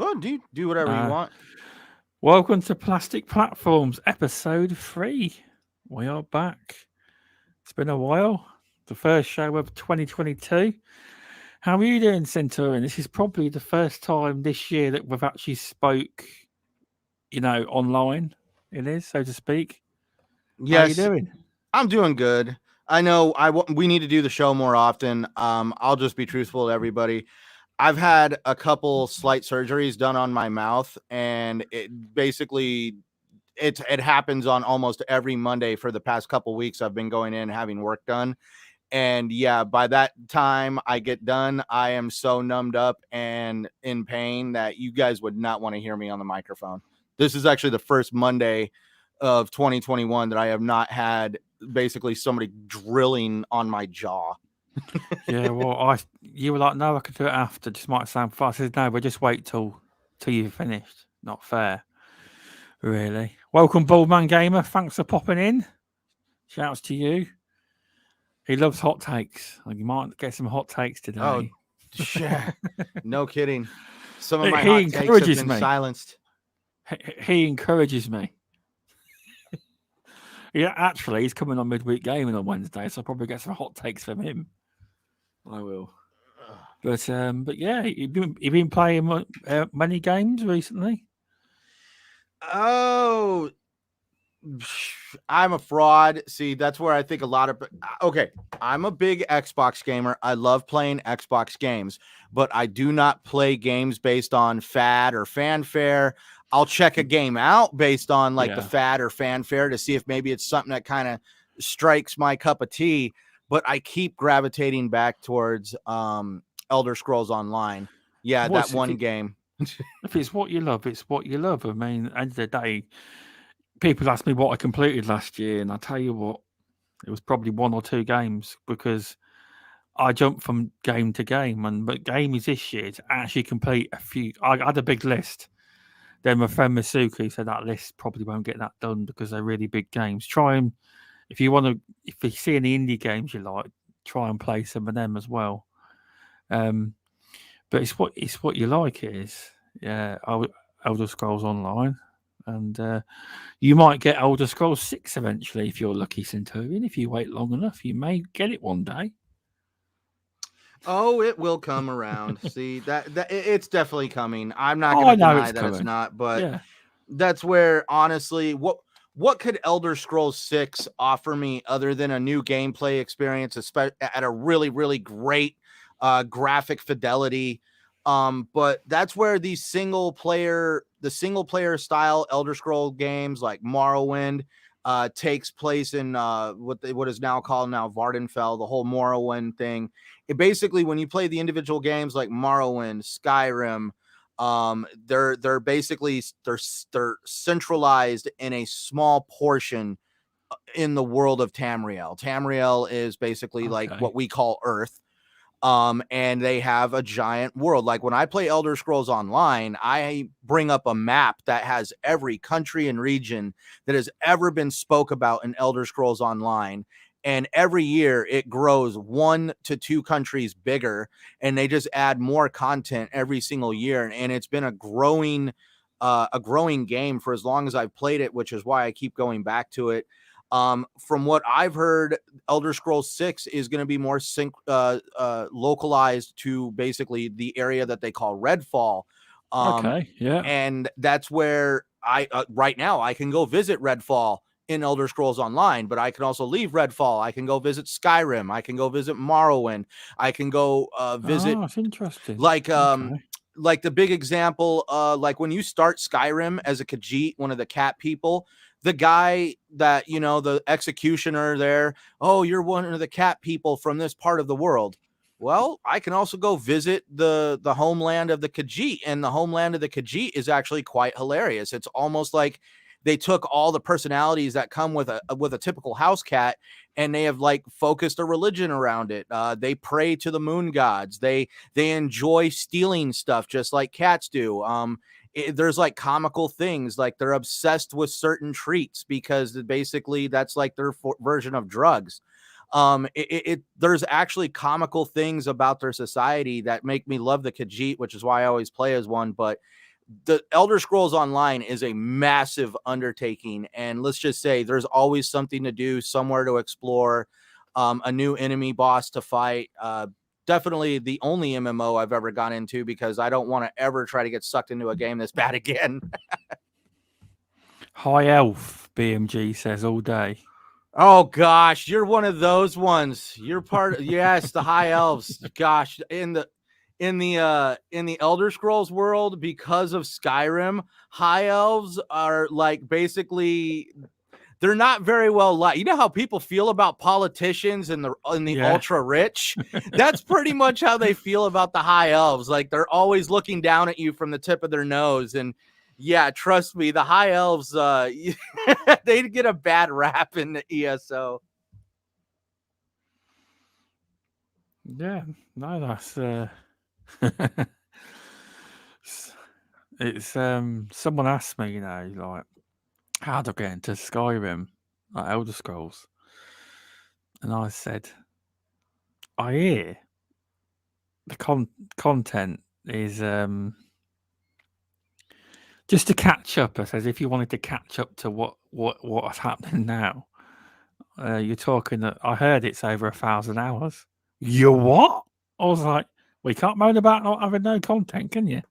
Well, do whatever you Uh, want. Welcome to Plastic Platforms, episode 3. We are back. It's been a while. The first show of 2022. How are you doing, Centurion? This is probably the first time this year that we've actually spoke, online. It is, so to speak. How are you Yes, doing? I'm doing good. I know we need to do the show more often. I'll just be truthful to everybody. I've had a couple slight surgeries done on my mouth, and it happens on almost every Monday for the past couple weeks. I've been going in having work done, and yeah, by that time I get done, I am so numbed up and in pain that you guys would not want to hear me on the microphone. This is actually the first Monday of 2021 that I have not had basically somebody drilling on my jaw. Yeah, well, you were like, no, I could do it after. Just might sound fast. I said, no, but just wait till you've finished. Not fair, really. Welcome, Baldman Gamer. Thanks for popping in. Shouts to you. He loves hot takes. Like, you might get some hot takes Oh, today. yeah. No kidding. Some of He my he hot takes have encourages been me. silenced. He encourages me. Yeah, actually, he's coming on midweek gaming on Wednesday, so I'll probably get some hot takes from him. I will. But yeah, you've been playing many games recently. Oh, I'm a fraud. See, that's where I think a lot of okay. I'm a big Xbox gamer. I love playing Xbox games, but I do not play games based on fad or fanfare. I'll check a game out based on like the Yeah. fad or fanfare to see if maybe it's something that kind of strikes my cup of tea. But I keep gravitating back towards Elder Scrolls Online. Yeah, that What's one game. if it's what you love, it's what you love. I mean, at the end of the day, people ask me what I completed last year, and I tell you what, it was probably one or two games because I jumped from game to game, and but game is this year to actually complete a few. I had a big list. Then my friend Masuki said that list probably won't get that done because they're really big games. Try and if you want to, if you see any indie games you like, try and play some of them as well. Um, but it's what you like. It is, yeah. Elder Scrolls Online, and you might get Elder Scrolls 6 eventually if you're lucky, Centurion. If you wait long enough, you may get it one day. Oh, it will come around. See it's definitely coming. I'm not Oh, going to I know deny it's that it's coming. not, but Yeah. that's where honestly, what could Elder Scrolls 6 offer me other than a new gameplay experience, at a really really great graphic fidelity? But that's where the single player style Elder Scroll games like Morrowind takes place in what is now called Vardenfell, the whole Morrowind thing. It basically, when you play the individual games like Morrowind, Skyrim, they're basically they're centralized in a small portion in the world of Tamriel. Tamriel is basically like Okay. what we call Earth. And they have a giant world. Like when I play Elder Scrolls Online, I bring up a map that has every country and region that has ever been spoke about in Elder Scrolls Online. And every year it grows 1 to 2 countries bigger, and they just add more content every single year. And it's been a growing game for as long as I've played it, which is why I keep going back to it. From what I've heard, Elder Scrolls 6 is going to be more localized to basically the area that they call Redfall. Okay. Yeah. And that's where right now, I can go visit Redfall in Elder Scrolls Online, but I can also leave Redfall. I can go visit Skyrim. I can go visit Morrowind. I can go visit Oh, it's interesting. like Okay. like the big example, like when you start Skyrim as a Khajiit, one of the cat people, the guy that, the executioner there, oh, you're one of the cat people from this part of the world. Well, I can also go visit the homeland of the Khajiit, and the homeland of the Khajiit is actually quite hilarious. It's almost like they took all the personalities that come with a typical house cat, and they have like focused a religion around it. They pray to the moon gods. They enjoy stealing stuff just like cats do. There's like comical things, like they're obsessed with certain treats because basically that's like their version of drugs. There's actually comical things about their society that make me love the Khajiit, which is why I always play as one. But the Elder Scrolls Online is a massive undertaking, and let's just say there's always something to do, somewhere to explore, a new enemy boss to fight. Definitely the only MMO I've ever gone into, because I don't want to ever try to get sucked into a game that's bad again. High Elf, BMG says all day. Oh gosh, you're one of those ones. You're part of, yes, the high elves. Gosh, in the Elder Scrolls world, because of Skyrim, high elves are like basically, they're not very well liked. You know how people feel about politicians and the ultra rich? That's pretty much how they feel about the high elves. Like, they're always looking down at you from the tip of their nose. And yeah, trust me, the high elves, they get a bad rap in the ESO. Yeah, no, that's it's someone asked me, like, how do I get into Skyrim, like Elder Scrolls? And I said, I hear the content is just to catch up. I says, if you wanted to catch up to what's happening now, you're talking that I heard it's over 1,000 hours. You what? I was like, we can't moan about not having no content, can you?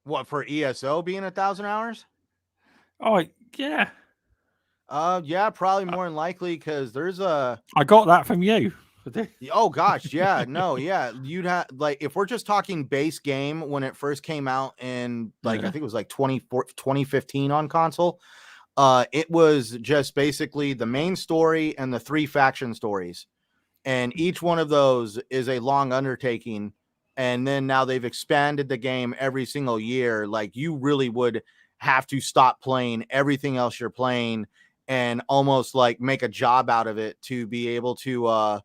What, for ESO being 1,000 hours? Oh yeah. Yeah, probably more than likely, because there's a. I got that from you. Oh gosh, yeah, no, yeah. You'd have, like, if we're just talking base game when it first came out in, like, I think it was like 2015 on console. It was just basically the main story and the 3 faction stories, and each one of those is a long undertaking. And then now they've expanded the game every single year. Like, you really would have to stop playing everything else you're playing and almost like make a job out of it to be able to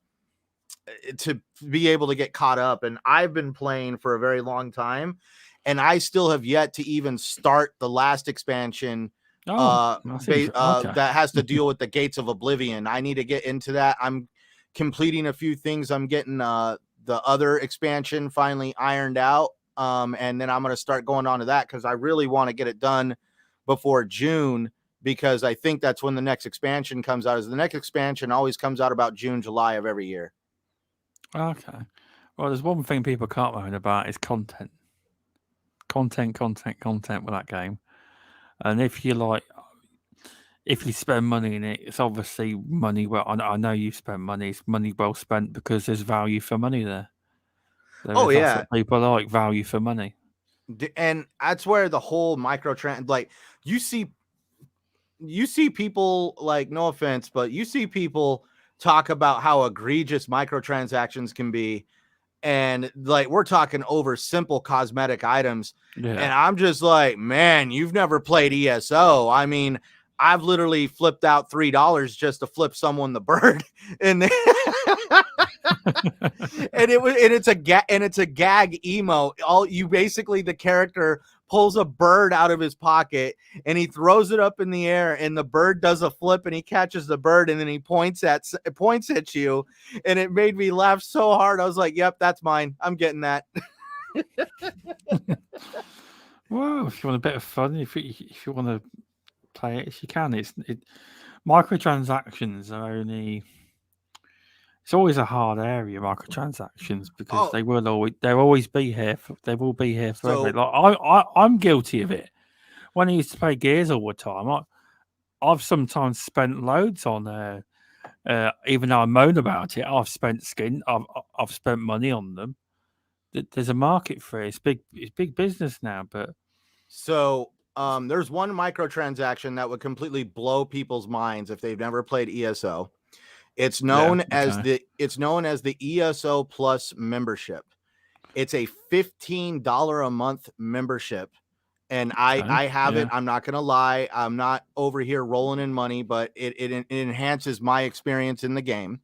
get caught up. And I've been playing for a very long time, and I still have yet to even start the last expansion that has to deal with the Gates of Oblivion. I need to get into that. I'm completing a few things. I'm getting the other expansion finally ironed out, and then I'm going to start going on to that, because I really want to get it done before June, because I think that's when the next expansion comes out. Is the next expansion always comes out about June, July of every year. Okay. Well, there's one thing people can't moan about is content. Content with that game. And if you spend money in it, it's obviously money. Well, I know you spend money. It's money well spent, because there's value for money there. That's what people like, value for money. And that's where the whole like, you see people, like, no offense, but you see people talk about how egregious microtransactions can be. And like, we're talking over simple cosmetic items. Yeah. And I'm just like, man, you've never played ESO. I mean, I've literally flipped out $3 just to flip someone the bird. And it's a gag emo. The character pulls a bird out of his pocket and he throws it up in the air, and the bird does a flip and he catches the bird, and then he points at you, and it made me laugh so hard. I was like, yep, that's mine. I'm getting that. Well, if you want a bit of fun, if you want to play it, you can. Microtransactions are only. It's always a hard area, microtransactions, because they'll always be here. They will be here forever. Like I'm guilty of it. When I used to play Gears all the time, I've sometimes spent loads on. Even though I moan about it, I've spent skin. I've spent money on them. There's a market for it. It's big business now. But so there's one microtransaction that would completely blow people's minds if they've never played ESO. It's known as the ESO Plus membership. It's a $15 a month membership. And I have it. I'm not going to lie. I'm not over here rolling in money, but it enhances my experience in the game.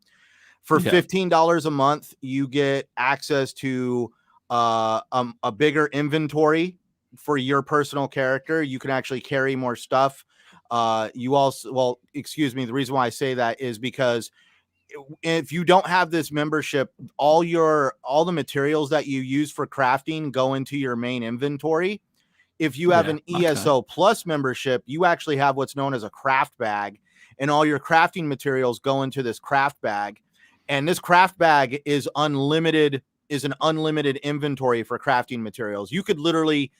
For $15 a month, you get access to a bigger inventory for your personal character. You can actually carry more stuff. The reason why I say that is because if you don't have this membership, all the materials that you use for crafting go into your main inventory. if you have Yeah. an Okay. ESO Plus membership, you actually have what's known as a craft bag, and all your crafting materials go into this craft bag. And this craft bag is unlimited, is an unlimited inventory for crafting materials. You could literally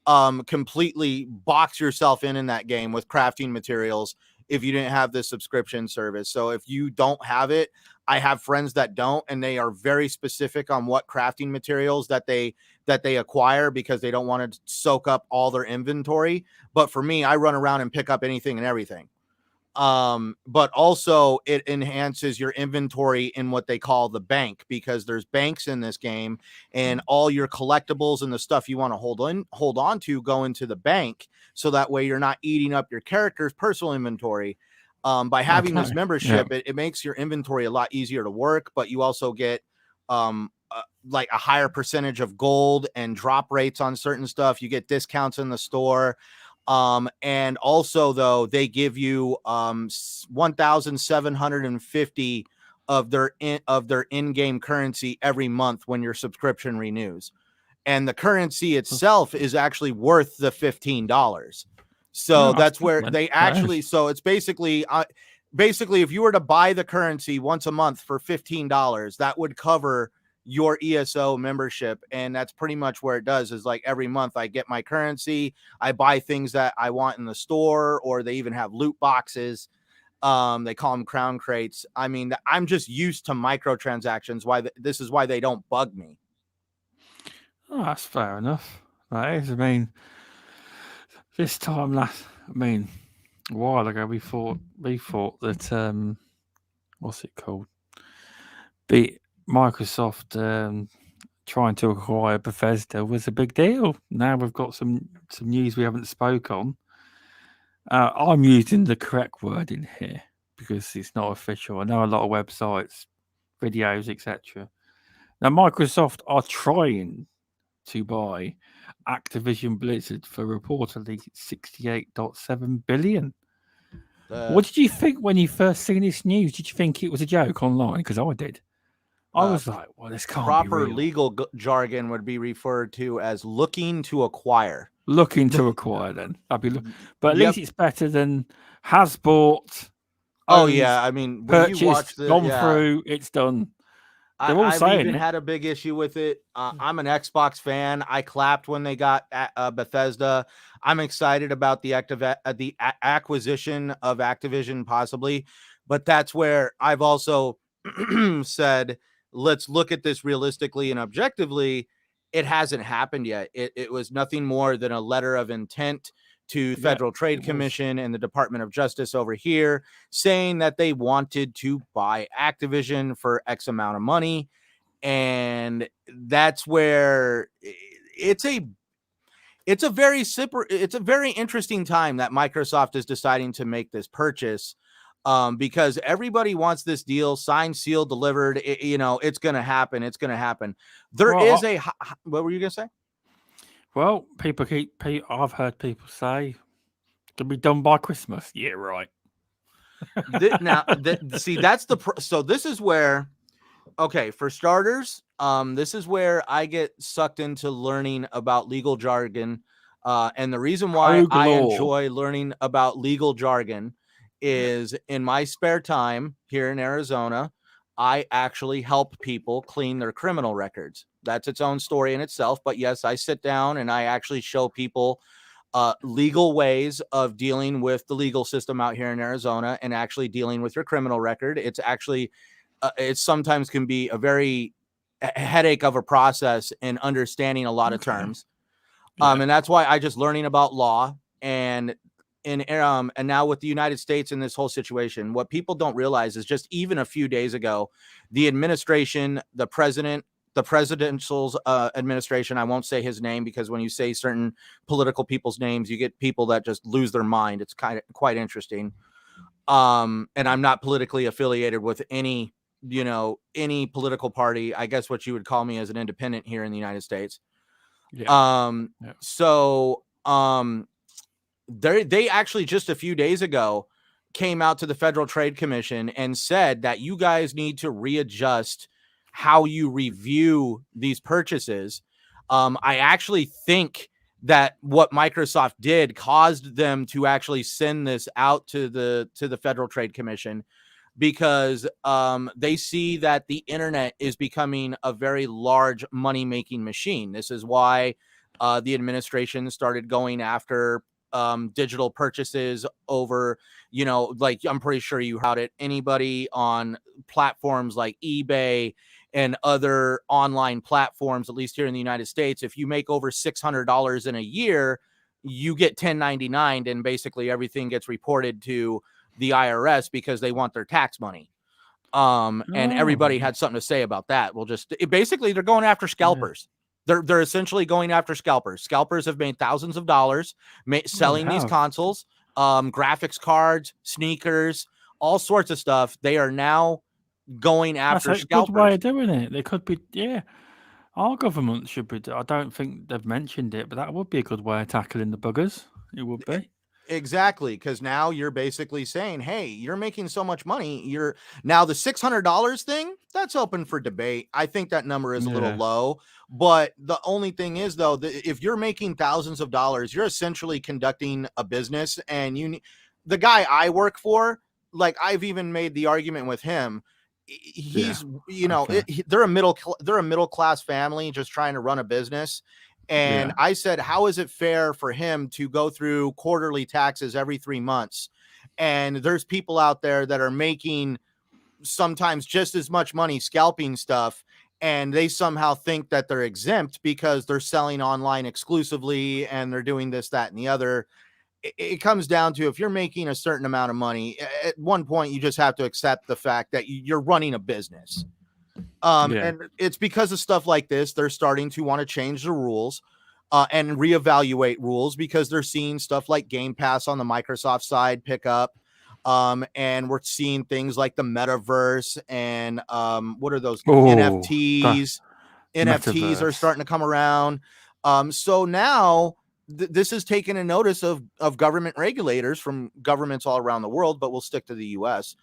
completely box yourself in that game with crafting materials if you didn't have this subscription service. So if you don't have it, I have friends that don't, and they are very specific on what crafting materials that they acquire because they don't want to soak up all their inventory. But for me, I run around and pick up anything and everything. But also it enhances your inventory in what they call the bank, because there's banks in this game, and all your collectibles and the stuff you want to hold on to go into the bank, so that way you're not eating up your character's personal inventory. By having this membership, it makes your inventory a lot easier to work, but you also get like a higher percentage of gold and drop rates on certain stuff. You get discounts in the store. And also, though, they give you 1,750 of their in-game currency every month when your subscription renews, and the currency itself is actually worth the $15. So that's where they actually, so it's basically if you were to buy the currency once a month for $15, that would cover your ESO membership. And that's pretty much where it does, is like every month I get my currency, I buy things that I want in the store, or they even have loot boxes. They call them crown crates. I mean, I'm just used to microtransactions. This is why they don't bug me. Oh, that's fair enough. That is. I mean, this time a while ago, we thought that what's it called? Microsoft trying to acquire Bethesda was a big deal. Now we've got some news we haven't spoke on. I'm using the correct word in here because it's not official. I know a lot of websites, videos, etc. Now Microsoft are trying to buy Activision Blizzard for reportedly $68.7 billion. What did you think when you first seen this news? Did you think it was a joke online? Because I did. I was like, well, this can't be real. Proper legal jargon would be referred to as looking to acquire. Looking to acquire, then. But at least it's better than has bought. Oh, yeah. I mean, when you watch the, gone through, it's done. I've even had a big issue with it. I'm an Xbox fan. I clapped when they got Bethesda. I'm excited about the acquisition of Activision, possibly. But that's where I've also said, let's look at this realistically and objectively. It hasn't happened yet. It was nothing more than a letter of intent to Federal Trade Commission and the Department of Justice over here, saying that they wanted to buy Activision for X amount of money. And that's where it's a very interesting time that Microsoft is deciding to make this purchase, because everybody wants this deal signed, sealed, delivered. It's going to happen. It's going to happen. What were you going to say? Well, I've heard people say it can be done by Christmas. Yeah, right. So this is where, okay, for starters, this is where I get sucked into learning about legal jargon. And the reason why I enjoy learning about legal jargon is in my spare time here in Arizona, I actually help people clean their criminal records. That's its own story in itself. But yes, I sit down and I actually show people legal ways of dealing with the legal system out here in Arizona and actually dealing with your criminal record. It's actually, it sometimes can be a very headache of a process in understanding a lot of terms. And that's why I just learning about law and now with the United States in this whole situation, what people don't realize is just even a few days ago, the administration, the presidential administration, I won't say his name because when you say certain political people's names, you get people that just lose their mind. It's quite interesting. And I'm not politically affiliated with any political party. I guess what you would call me as an independent here in the United States. They actually just a few days ago came out to the Federal Trade Commission and said that you guys need to readjust how you review these purchases. I actually think that what Microsoft did caused them to actually send this out to the Federal Trade Commission, because they see that the internet is becoming a very large money-making machine. This is why the administration started going after digital purchases over, like, I'm pretty sure you heard it. Anybody on platforms like eBay and other online platforms, at least here in the United States, if you make over $600 in a year, you get 1099, and basically everything gets reported to the IRS because they want their tax money. And everybody had something to say about that. Well, basically they're going after scalpers. They're essentially going after scalpers. Scalpers have made thousands of dollars selling these consoles, graphics cards, sneakers, all sorts of stuff. They are now going after scalpers. That's a good way of doing it. They could be, our government should be. I don't think they've mentioned it, but that would be a good way of tackling the buggers. It would be. Exactly, because now you're basically saying, hey, you're making so much money. Now the $600 thing, that's open for debate. I think that number is a little low, but the only thing is, though, if you're making thousands of dollars, you're essentially conducting a business. And the guy I work for, like, I've even made the argument with him. He's, they're a middle class family just trying to run a business. And I said, how is it fair for him to go through quarterly taxes every 3 months? And there's people out there that are making sometimes just as much money scalping stuff, and they somehow think that they're exempt because they're selling online exclusively and they're doing this, that, and the other. It comes down to, if you're making a certain amount of money, at one point you just have to accept the fact that you're running a business. And it's because of stuff like this, they're starting to want to change the rules and reevaluate rules, because they're seeing stuff like Game Pass on the Microsoft side pick up. And we're seeing things like the metaverse and what are those? NFTs? NFTs are starting to come around. So now this is taking a notice of government regulators from governments all around the world, but we'll stick to the US.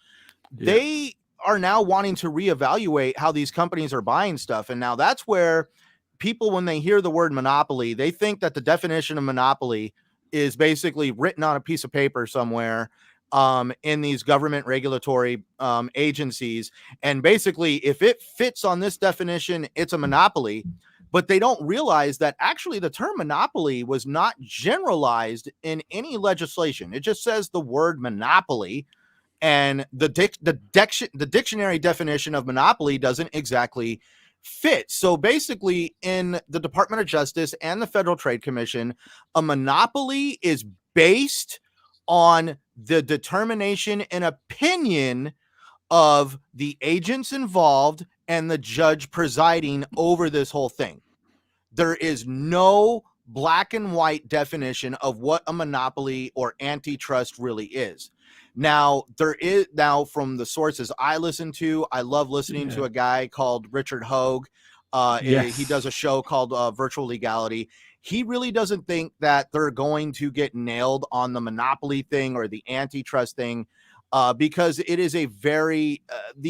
They are now wanting to reevaluate how these companies are buying stuff. And now that's where people, when they hear the word monopoly, they think that the definition of monopoly is basically written on a piece of paper somewhere in these government regulatory agencies. And basically, if it fits on this definition, it's a monopoly. But they don't realize that actually the term monopoly was not generalized in any legislation. It just says the word monopoly. And the dictionary definition of monopoly doesn't exactly fit. So basically, in the Department of Justice and the Federal Trade Commission, a monopoly is based on the determination and opinion of the agents involved and the judge presiding over this whole thing. There is no black and white definition of what a monopoly or antitrust really is. Now, from the sources I listen to, I love listening to a guy called Richard Hogue. He does a show called Virtual Legality. He really doesn't think that they're going to get nailed on the monopoly thing or the antitrust thing, because it is the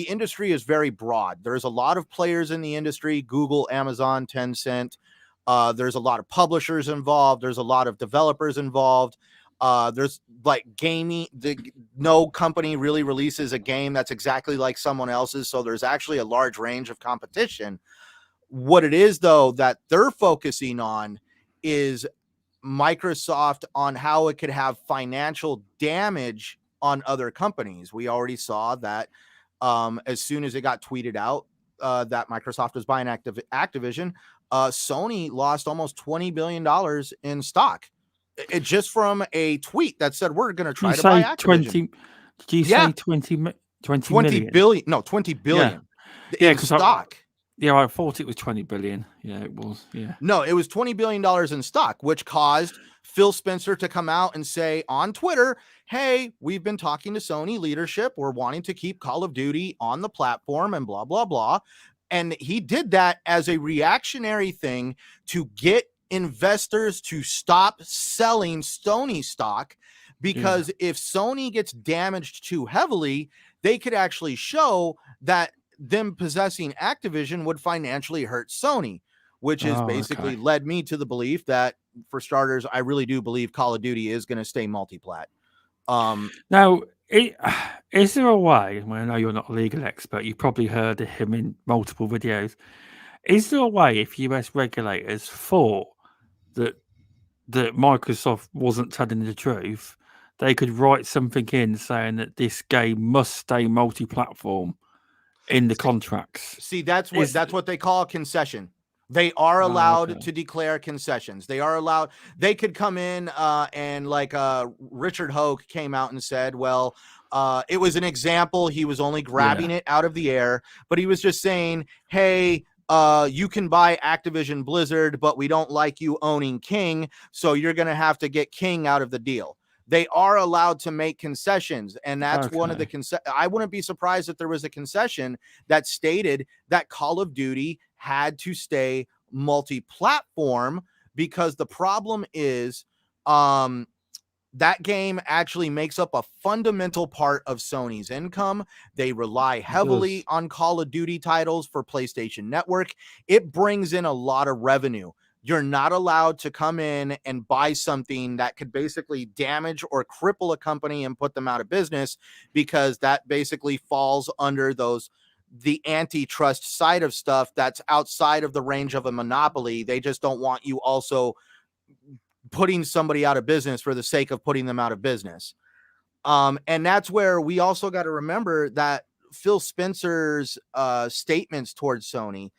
industry is very broad. There's a lot of players in the industry: Google, Amazon, Tencent. There's a lot of publishers involved. There's a lot of developers involved. There's like gaming. No company really releases a game that's exactly like someone else's. So there's actually a large range of competition. What it is, though, that they're focusing on is Microsoft, on how it could have financial damage on other companies. We already saw that as soon as it got tweeted out that Microsoft was buying Activision, Sony lost almost $20 billion in stock. It just from a tweet that said, we're going to try to buy Activision. Did you say 20 million? Billion? No, 20 billion in stock. I thought it was 20 billion. Yeah, it was. Yeah. No, it was $20 billion in stock, which caused Phil Spencer to come out and say on Twitter, hey, we've been talking to Sony leadership. We're wanting to keep Call of Duty on the platform and blah, blah, blah. And he did that as a reactionary thing to get investors to stop selling Sony stock, because if Sony gets damaged too heavily, they could actually show that them possessing Activision would financially hurt Sony. which has Oh, basically okay. led me to the belief that, for starters, I really do believe Call of Duty is going to stay multi-plat. Now, is there a way? Well, I know you're not a legal expert. You probably heard him in multiple videos. Is there a way, if US regulators thought that Microsoft wasn't telling the truth, they could write something in saying that this game must stay multi-platform in the contracts? See, that's Is what they call a concession. They are allowed to declare concessions. They are allowed. They could come in and like Richard Hoke came out and said, well, it was an example. He was only grabbing it out of the air, but he was just saying, hey, you can buy Activision Blizzard, but we don't like you owning King, so you're going to have to get King out of the deal. They are allowed to make concessions, and that's one of the I wouldn't be surprised if there was a concession that stated that Call of Duty had to stay multi-platform, because the problem is that game actually makes up a fundamental part of Sony's income. They rely heavily on Call of Duty titles for PlayStation Network. It brings in a lot of revenue. You're not allowed to come in and buy something that could basically damage or cripple a company and put them out of business, because that basically falls under the antitrust side of stuff that's outside of the range of a monopoly. They just don't want you also putting somebody out of business for the sake of putting them out of business. And that's where we also got to remember that Phil Spencer's statements towards Sony,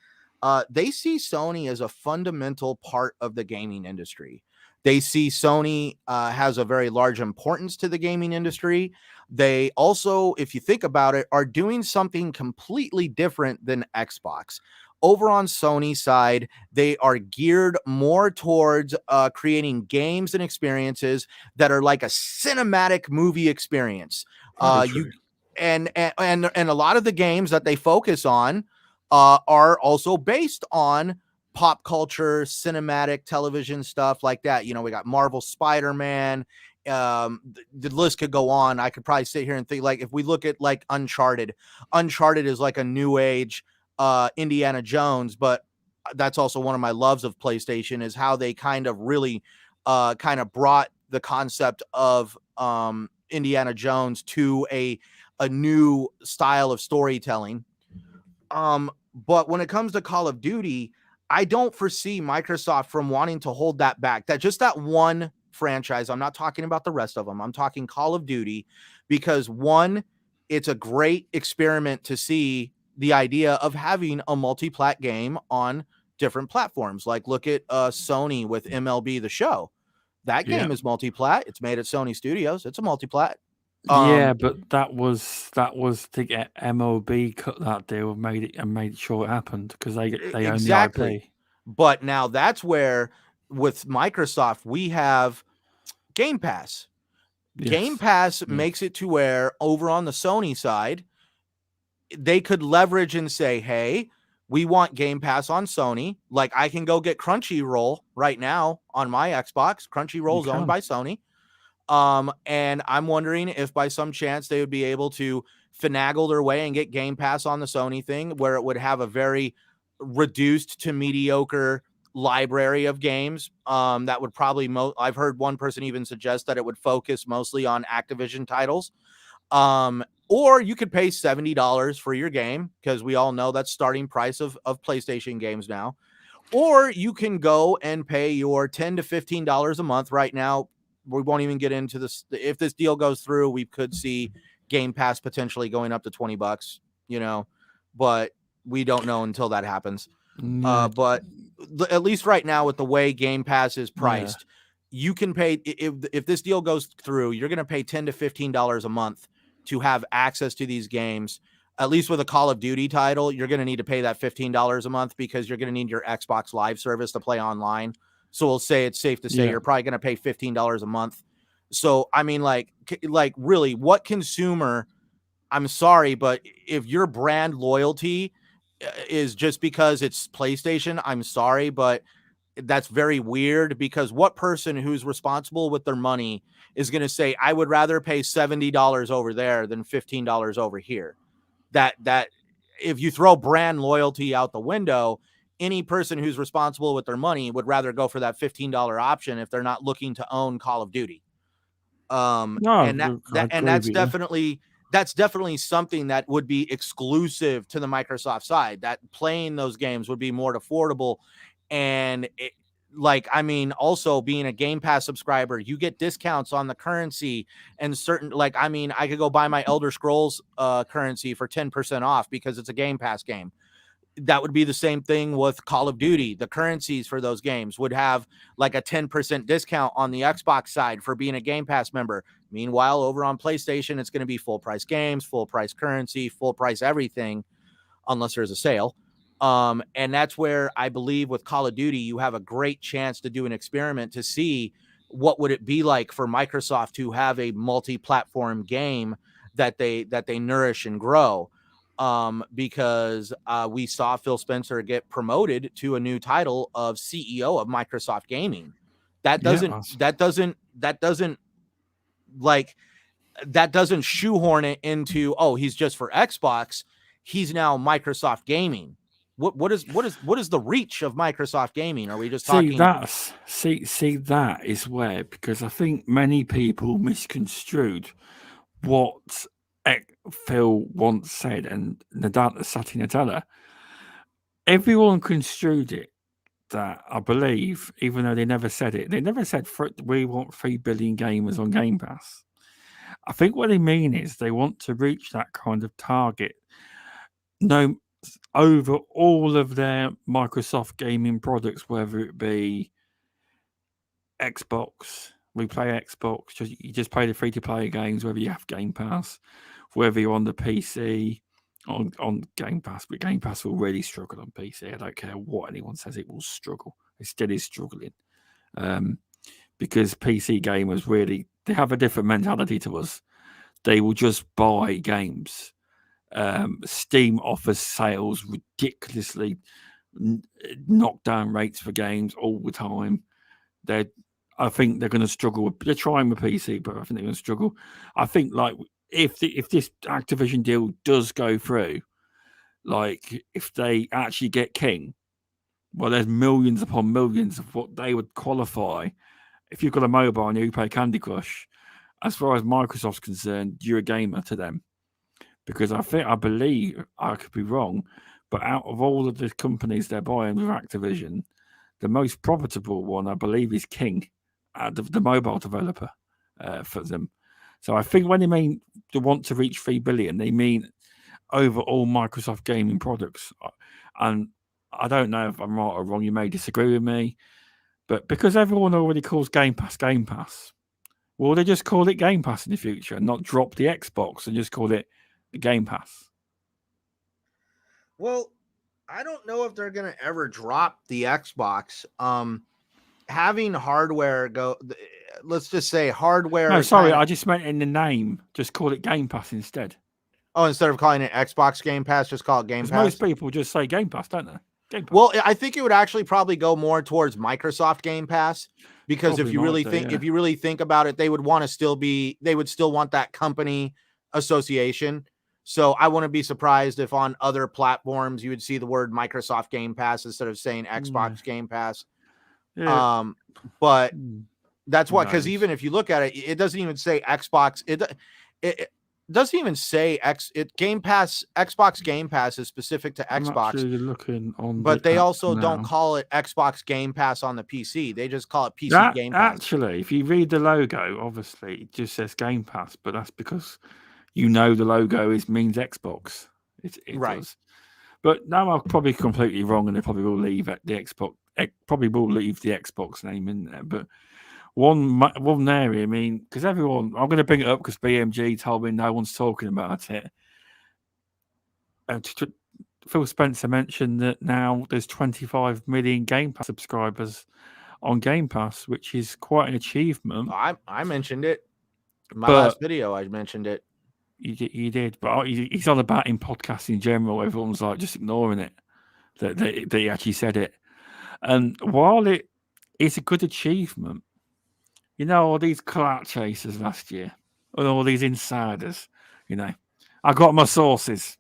they see Sony as a fundamental part of the gaming industry. They see Sony has a very large importance to the gaming industry. They also, if you think about it, are doing something completely different than Xbox. Over on Sony's side, they are geared more towards creating games and experiences that are like a cinematic movie experience. And a lot of the games that they focus on are also based on pop culture, cinematic television stuff like that. You know, we got Marvel Spider-Man. The list could go on. I could probably sit here and think, like, if we look at like Uncharted is like a new age Indiana Jones, but that's also one of my loves of PlayStation, is how they kind of really kind of brought the concept of Indiana Jones to a new style of storytelling. But when it comes to Call of Duty, I don't foresee Microsoft from wanting to hold that back. That one franchise. I'm not talking about the rest of them. I'm talking Call of Duty, because one, it's a great experiment to see the idea of having a multi-plat game on different platforms. Like, look at Sony with MLB The Show. That game is multi-plat. It's made at Sony Studios. It's a multi-plat. But that was to get MLB cut that deal and made sure it happened, because they own the IP. But now that's where, with Microsoft, we have Game Pass. Game Pass makes it to where, over on the Sony side, they could leverage and say, hey, we want Game Pass on Sony. Like, I can go get Crunchyroll right now on my Xbox. Crunchyroll is owned by Sony. And I'm wondering if by some chance they would be able to finagle their way and get Game Pass on the Sony thing, where it would have a very reduced to mediocre library of games. That would probably, I've heard one person even suggest that it would focus mostly on Activision titles. Or you could pay $70 for your game, because we all know that's starting price of PlayStation games now. Or you can go and pay your $10 to $15 a month right now. We won't even get into this. If this deal goes through, we could see Game Pass potentially going up to $20, but we don't know until that happens. But at least right now, with the way Game Pass is priced, you can pay, if this deal goes through, you're going to pay $10 to $15 a month to have access to these games. At least with a Call of Duty title, you're going to need to pay that $15 a month, because you're going to need your Xbox Live service to play online. So we'll say it's safe to say you're probably going to pay $15 a month. So, I mean, like really, what consumer, I'm sorry, but if your brand loyalty is just because it's PlayStation, I'm sorry, but that's very weird, because what person who's responsible with their money is going to say, I would rather pay $70 over there than $15 over here? That if you throw brand loyalty out the window any person who's responsible with their money would rather go for that $15 option if they're not looking to own Call of Duty. No, And I agree with you. that's definitely something that would be exclusive to the Microsoft side, that playing those games would be more affordable. And also being a Game Pass subscriber, you get discounts on the currency and certain, I could go buy my Elder Scrolls currency for 10% off because it's a Game Pass game. That would be the same thing with Call of Duty. The currencies for those games would have like a 10% discount on the Xbox side for being a Game Pass member. Meanwhile, over on PlayStation, it's going to be full price games, full price currency, full price everything, unless there's a sale. And that's where I believe with Call of Duty, you have a great chance to do an experiment to see what would it be like for Microsoft to have a multi-platform game that they nourish and grow. Because we saw Phil Spencer get promoted to a new title of CEO of Microsoft Gaming. That doesn't shoehorn it into, oh, he's just for Xbox. He's now Microsoft Gaming. What is the reach of Microsoft Gaming? Are we just talking? That is where, because I think many people misconstrued what Phil once said, and Satya Nadella. Everyone construed it that, I believe, even though they never said it, they never said we want 3 billion gamers on Game Pass. I think what they mean is they want to reach that kind of target. No, over all of their Microsoft gaming products, whether it be Xbox, we play Xbox, you just play the free-to-play games, whether you have Game Pass, whether you're on the PC, on Game Pass, but Game Pass will really struggle on PC. I don't care what anyone says, it will struggle. It still is struggling. Because PC gamers really, they have a different mentality to us. They will just buy games. Steam offers sales ridiculously knockdown rates for games all the time. I think they're going to struggle. They're trying with PC, but I think they're going to struggle. I think if this Activision deal does go through, if they actually get King, well, there's millions upon millions of what they would qualify. If you've got a mobile and you play Candy Crush, as far as Microsoft's concerned, you're a gamer to them. Because I believe, I could be wrong, but out of all of the companies they're buying with Activision, the most profitable one, I believe, is King, the mobile developer for them. So I think when they mean they want to reach 3 billion, they mean over all Microsoft gaming products. And I don't know if I'm right or wrong. You may disagree with me, but because everyone already calls Game Pass, will they just call it Game Pass in the future and not drop the Xbox and just call it the Game Pass? Well, I don't know if they're going to ever drop the Xbox. Having hardware let's just say hardware. No, sorry, I just meant in the name. Just call it Game Pass instead. Oh, instead of calling it Xbox Game Pass, just call it Game Pass. Most people just say Game Pass, don't they? Game Pass. Well, I think it would actually probably go more towards Microsoft Game Pass, because if you really think about it, they would still want that company association. So I wouldn't be surprised if on other platforms you would see the word Microsoft Game Pass instead of saying Xbox Game Pass. Yeah. But that's what, because even if you look at it, it doesn't even say Xbox. It doesn't even say Game Pass. Xbox Game Pass is specific to Xbox. Looking on, but they also don't call it Xbox Game Pass on the PC. They just call it PC Game Pass. Actually, if you read the logo, obviously it just says Game Pass, but that's because the logo means Xbox. It right. Does. But now I'm probably completely wrong, and they probably will leave the Xbox. Probably will leave the Xbox name in there, but one area. I mean, because everyone, I'm going to bring it up because BMG told me no one's talking about it. Phil Spencer mentioned that now there's 25 million Game Pass subscribers on Game Pass, which is quite an achievement. I mentioned it in my last video. I mentioned it. You did, but he's on about in podcasting in general. Everyone's like just ignoring it that he actually said it. And while it is a good achievement, all these clout chasers last year and all these insiders, I got my sources.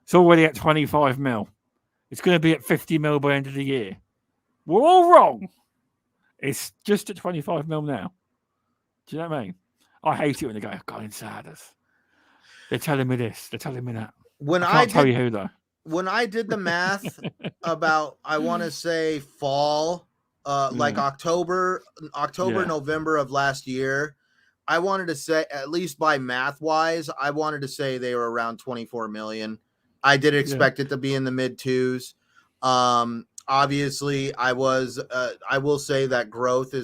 It's already at 25 mil. It's going to be at 50 mil by the end of the year. We're all wrong. It's just at 25 mil now. Do you know what I mean? I hate it when they go, God, insiders. They're telling me this. They're telling me that. When I I can't tell did you who, though. when I did the math about, I want to say fall, like October, Yeah. November of last year, I wanted to say, at least by math wise, I wanted to say they were around 24 million. I did expect it to be in the mid twos. Obviously, I will say that growth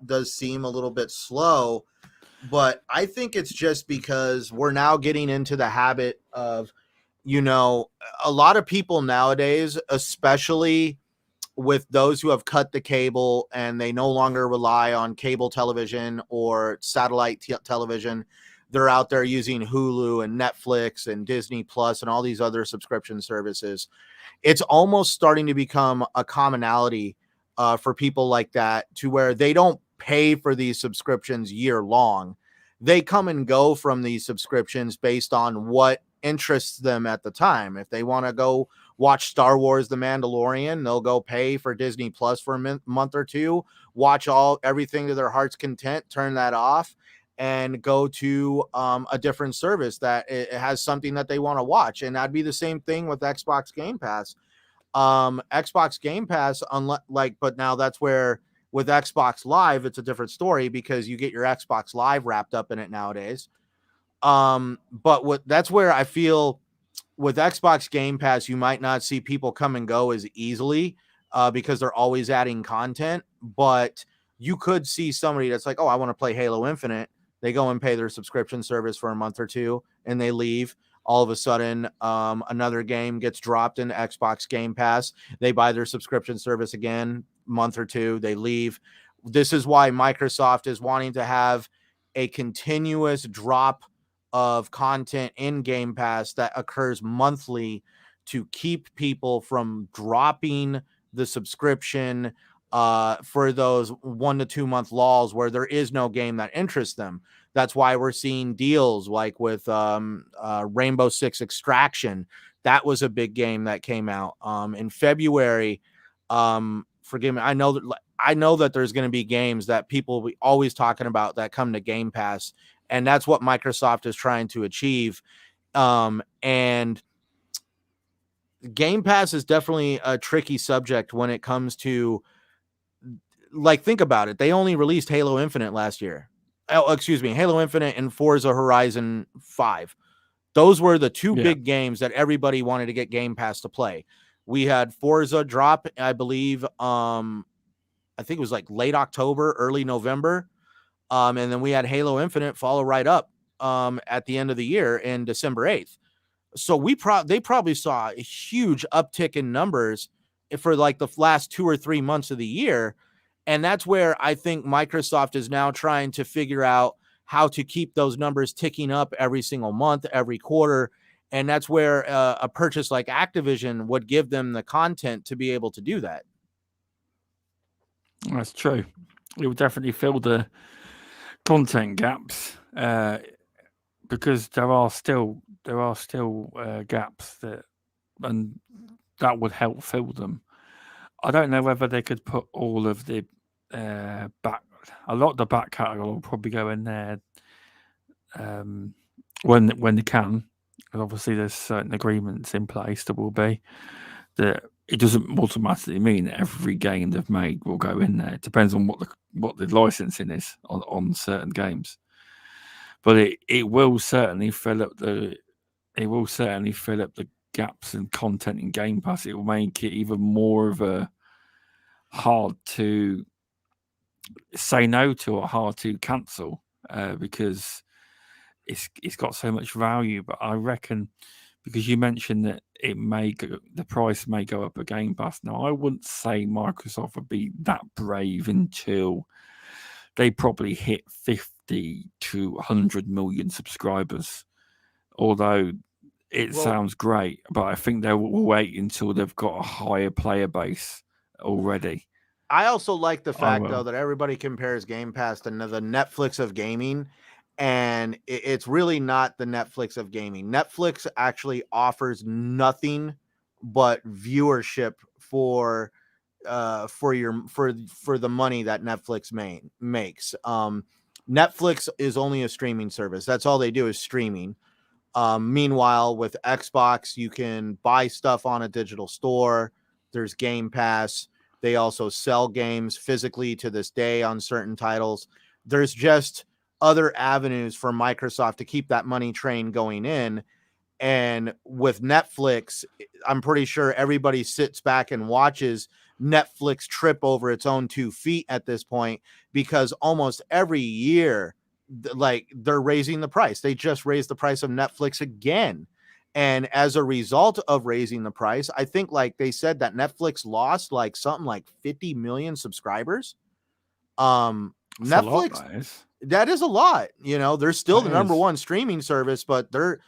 does seem a little bit slow, but I think it's just because we're now getting into the habit of, a lot of people nowadays, especially with those who have cut the cable and they no longer rely on cable television or satellite television, they're out there using Hulu and Netflix and Disney Plus and all these other subscription services. It's almost starting to become a commonality for people like that, to where they don't pay for these subscriptions year long. They come and go from these subscriptions based on what interests them at the time. If they want to go watch Star Wars The Mandalorian, they'll go pay for Disney Plus for a month or two, watch everything to their heart's content, turn that off, and go to a different service that it has something that they want to watch. And that'd be the same thing with Xbox Game Pass. Xbox Game Pass, but now that's where, with Xbox Live, it's a different story because you get your Xbox Live wrapped up in it nowadays. But that's where I feel with Xbox Game Pass, you might not see people come and go as easily because they're always adding content. But you could see somebody that's like, oh, I want to play Halo Infinite. They go and pay their subscription service for a month or two and they leave. All of a sudden, another game gets dropped into Xbox Game Pass. They buy their subscription service again, month or two, they leave. This is why Microsoft is wanting to have a continuous drop of content in Game Pass that occurs monthly to keep people from dropping the subscription for those 1 to 2 month lulls where there is no game that interests them. That's why we're seeing deals like with Rainbow Six Extraction. That was a big game that came out in February. Forgive me. I know that there's going to be games that people will be always talking about that come to Game Pass, and that's what Microsoft is trying to achieve. And Game Pass is definitely a tricky subject when it comes to, like, think about it. They only released Halo Infinite last year. Oh, excuse me, Halo Infinite and Forza Horizon 5. Those were the two big games that everybody wanted to get Game Pass to play. We had Forza drop, I believe, I think it was like late October, early November. And then we had Halo Infinite follow right up at the end of the year in December 8th. So they probably saw a huge uptick in numbers for like the last 2 or 3 months of the year. And that's where I think Microsoft is now trying to figure out how to keep those numbers ticking up every single month, every quarter. And that's where a purchase like Activision would give them the content to be able to do that. That's true. It would definitely fill the content gaps because there are still gaps and that would help fill them. I don't know whether they could put all of the a lot of the back catalogue will probably go in there when they can. And obviously, there's certain agreements in place that will be that. It doesn't automatically mean that every game they've made will go in there. It depends on what the licensing is on certain games. But it will certainly fill up the gaps in content in Game Pass. It will make it even more of a hard to say no to or hard to cancel because it's got so much value. But I reckon, because you mentioned that the price may go up at Game Pass. Now, I wouldn't say Microsoft would be that brave until they probably hit 50 to 100 million subscribers. Although it sounds great, but I think they will wait until they've got a higher player base already. I also like the fact, though, that everybody compares Game Pass to the Netflix of gaming. And it's really not the Netflix of gaming. Netflix actually offers nothing but viewership for for the money that Netflix makes. Netflix is only a streaming service. That's all they do is streaming. Meanwhile, with Xbox, you can buy stuff on a digital store. There's Game Pass. They also sell games physically to this day on certain titles. There's just other avenues for Microsoft to keep that money train going in. And with Netflix, I'm pretty sure everybody sits back and watches Netflix trip over its own 2 feet at this point, because almost every year, like, they're raising the price. They just raised the price of Netflix again. And as a result of raising the price, I think, like they said, that Netflix lost like something like 50 million subscribers. That's a lot, Netflix, that is a lot. You know, they're still the number one streaming service, but they're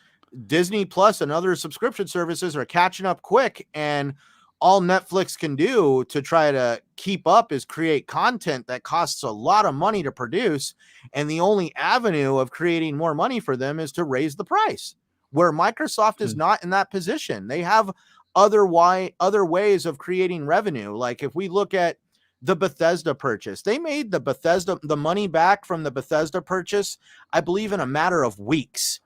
Disney Plus and other subscription services are catching up quick. And all Netflix can do to try to keep up is create content that costs a lot of money to produce. And the only avenue of creating more money for them is to raise the price, where Microsoft is not in that position. They have other ways of creating revenue. Like if we look at the Bethesda purchase, they made the money back from the Bethesda purchase, I believe, in a matter of weeks.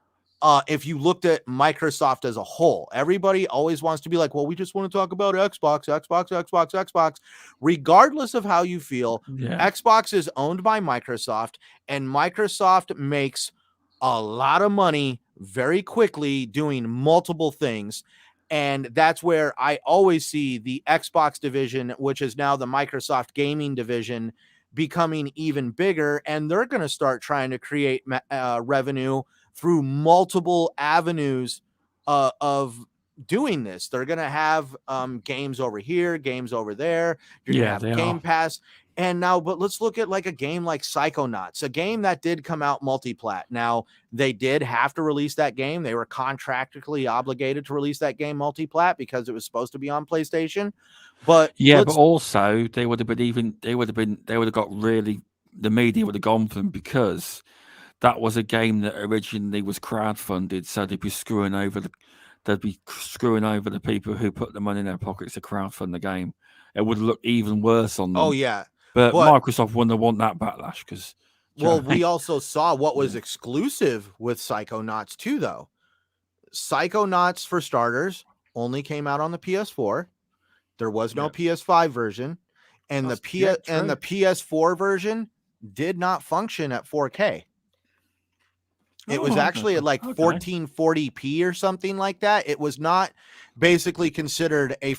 If you looked at Microsoft as a whole, everybody always wants to be like, well, we just want to talk about Xbox. Regardless of how you feel, Xbox is owned by Microsoft, and Microsoft makes a lot of money very quickly doing multiple things. And that's where I always see the Xbox division, which is now the Microsoft gaming division, becoming even bigger. And they're going to start trying to create revenue through multiple avenues of doing this. They're going to have games over here, games over there. You're going to have Game Pass. And now, but let's look at like a game like Psychonauts, a game that did come out multi-plat. Now, they did have to release that game. They were contractually obligated to release that game multi-plat because it was supposed to be on PlayStation. But but also they would have got really, the media would have gone for them, because that was a game that originally was crowdfunded, so they'd be screwing over the people who put the money in their pockets to crowdfund the game. It would look even worse on them. Oh yeah, but Microsoft wouldn't want that backlash, because we also saw what was exclusive with Psychonauts too, though. Psychonauts, for starters, only came out on the PS4. There was no PS5 version, and the PS4 version did not function at 4K. It was actually at like 1440p or something like that. It was not basically considered a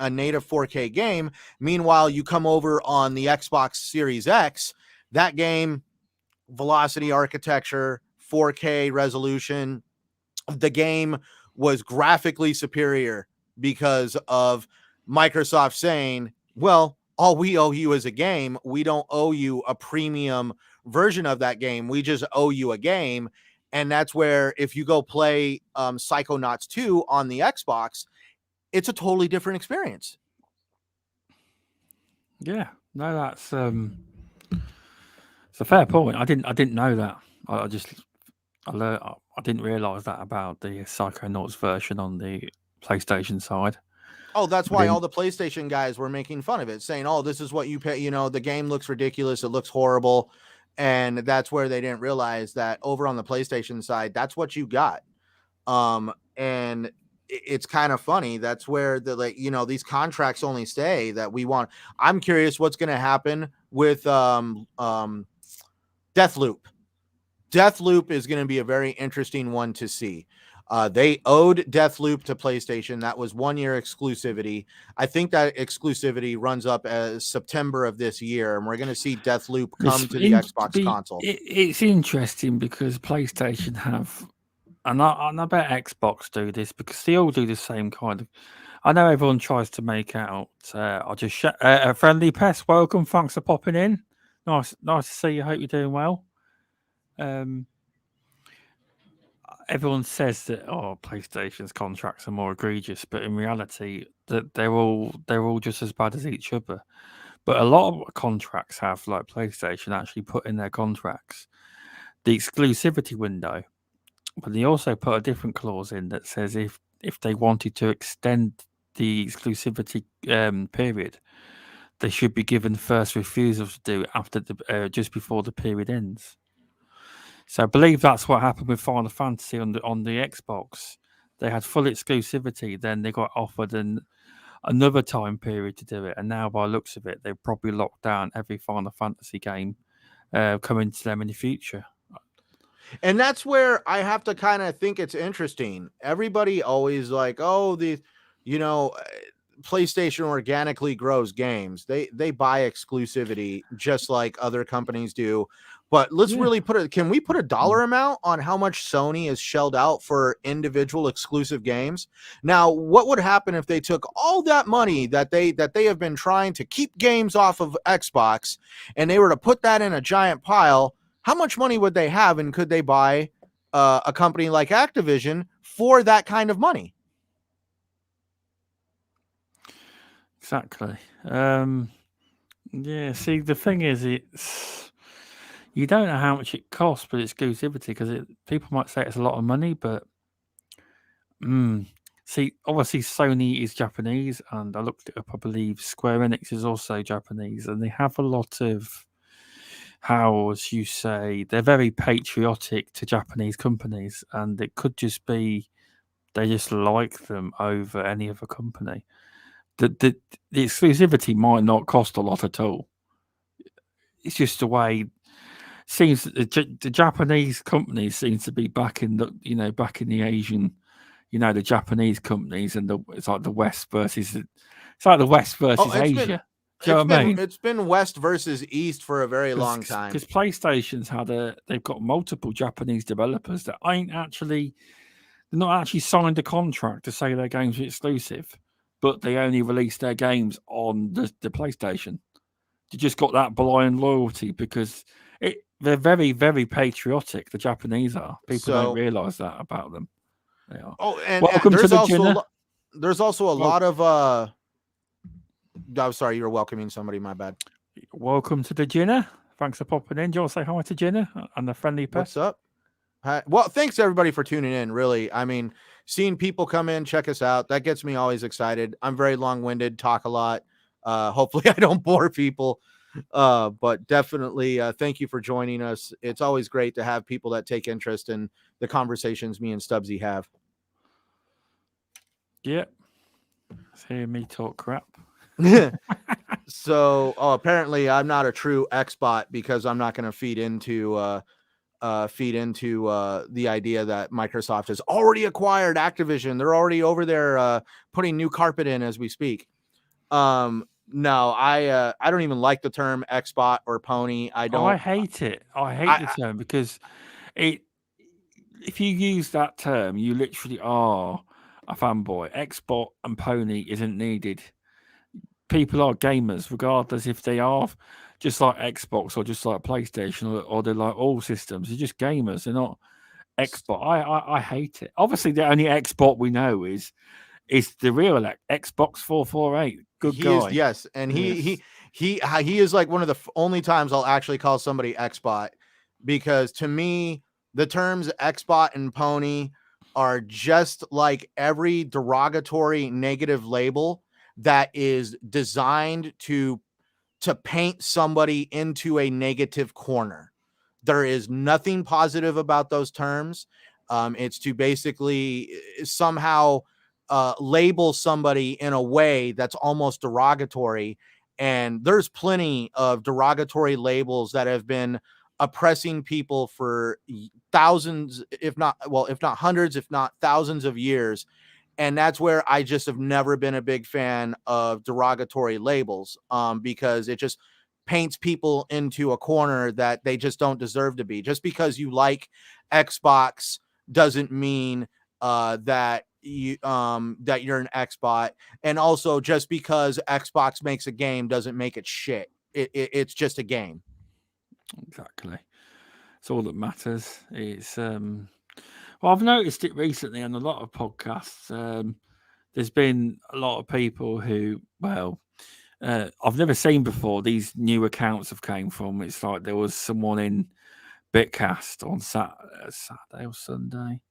native 4K game. Meanwhile, you come over on the Xbox Series X, that game, velocity architecture, 4K resolution, the game was graphically superior because of Microsoft saying, well, all we owe you is a game. We don't owe you a premium version of that game. We just owe you a game. And that's where, if you go play Psychonauts 2 on the Xbox, it's a totally different experience. Yeah, no, that's it's a fair point. I didn't know that. I didn't realize that about the Psychonauts version on the PlayStation side. Oh, that's why all the PlayStation guys were making fun of it, saying, oh, this is what you pay. You know, the game looks ridiculous. It looks horrible. And that's where they didn't realize that over on the PlayStation side, that's what you got. And it's kind of funny. That's where these contracts only say that we want. I'm curious what's going to happen with Deathloop. Deathloop is going to be a very interesting one to see. They owed Deathloop to PlayStation. That was 1 year exclusivity. I think that exclusivity runs up as September of this year, and we're going to see Deathloop come to the Xbox console. It's interesting because PlayStation have, and I bet Xbox do this, because they all do the same kind of. I know everyone tries to make out. I'll just a friendly pest. Welcome, thanks for popping in. Nice to see you. Hope you're doing well. Everyone says that PlayStation's contracts are more egregious, but in reality, that they're all just as bad as each other. But a lot of contracts have, like PlayStation, actually put in their contracts the exclusivity window, but they also put a different clause in that says if they wanted to extend the exclusivity period, they should be given first refusal to do it after the just before the period ends. So I believe that's what happened with Final Fantasy on the Xbox. They had full exclusivity, then they got offered another time period to do it, and now by the looks of it, they've probably locked down every Final Fantasy game coming to them in the future. And that's where I have to kind of think it's interesting. Everybody always like, oh, PlayStation organically grows games. They buy exclusivity just like other companies do. But let's really can we put a dollar amount on how much Sony has shelled out for individual exclusive games? Now, what would happen if they took all that money that they have been trying to keep games off of Xbox and they were to put that in a giant pile? How much money would they have, and could they buy a company like Activision for that kind of money? Exactly. See, the thing is, you don't know how much it costs for exclusivity, because people might say it's a lot of money, but see, obviously Sony is Japanese, and I looked it up. I believe Square Enix is also Japanese, and they have a lot of, how as you say, they're very patriotic to Japanese companies, and it could just be they just like them over any other company. The exclusivity might not cost a lot at all. It's just the way. Seems the Japanese companies seem to be back in the Asian, the Japanese companies, and it's like the West versus Asia. Do you know what I mean? It's been West versus East for a very long time. Because PlayStation's they've got multiple Japanese developers that they're not actually signed a contract to say their games are exclusive, but they only release their games on the PlayStation. You just got that blind loyalty because they're very, very patriotic. The Japanese are. People don't realize that about them. They are. Oh, and welcome to the dinner. There's also a lot of. I'm sorry, you were welcoming somebody. My bad. Welcome to the dinner. Thanks for popping in. Do you want to say hi to Jenna and the friendly pet? What's up? Hi. Well, thanks everybody for tuning in. Really, I mean, seeing people come in, check us out, that gets me always excited. I'm very long-winded, talk a lot. Hopefully I don't bore people. But definitely thank you for joining us. It's always great to have people that take interest in the conversations me and Stubbsy have. Yep. Hear me talk crap. So apparently I'm not a true Xbot because I'm not going to feed into the idea that Microsoft has already acquired Activision. They're already over there putting new carpet in as we speak. No, I don't even like the term Xbot or pony. I don't. I hate it. I hate the term because if you use that term, you literally are a fanboy. Xbot and pony isn't needed. People are gamers, regardless if they are just like Xbox or just like PlayStation or they're like all systems. They're just gamers. They're not Xbot. I hate it. Obviously, the only Xbot we know is the real Xbox 448. Good guy. Yes, and he is like one of the only times I'll actually call somebody Xbot, because to me the terms Xbot and pony are just like every derogatory negative label that is designed to paint somebody into a negative corner. There is nothing positive about those terms. It's to basically somehow label somebody in a way that's almost derogatory. And there's plenty of derogatory labels that have been oppressing people for thousands, if not hundreds, if not thousands of years. And that's where I just have never been a big fan of derogatory labels, because it just paints people into a corner that they just don't deserve to be. Just because you like Xbox doesn't mean that you're an Xbot. And also, just because Xbox makes a game doesn't make it shit. It's just a game. Exactly. It's all that matters. It's well, I've noticed it recently on a lot of podcasts. There's been a lot of people who, I've never seen before. These new accounts have came from. It's like there was someone in Bitcast on Saturday or Sunday.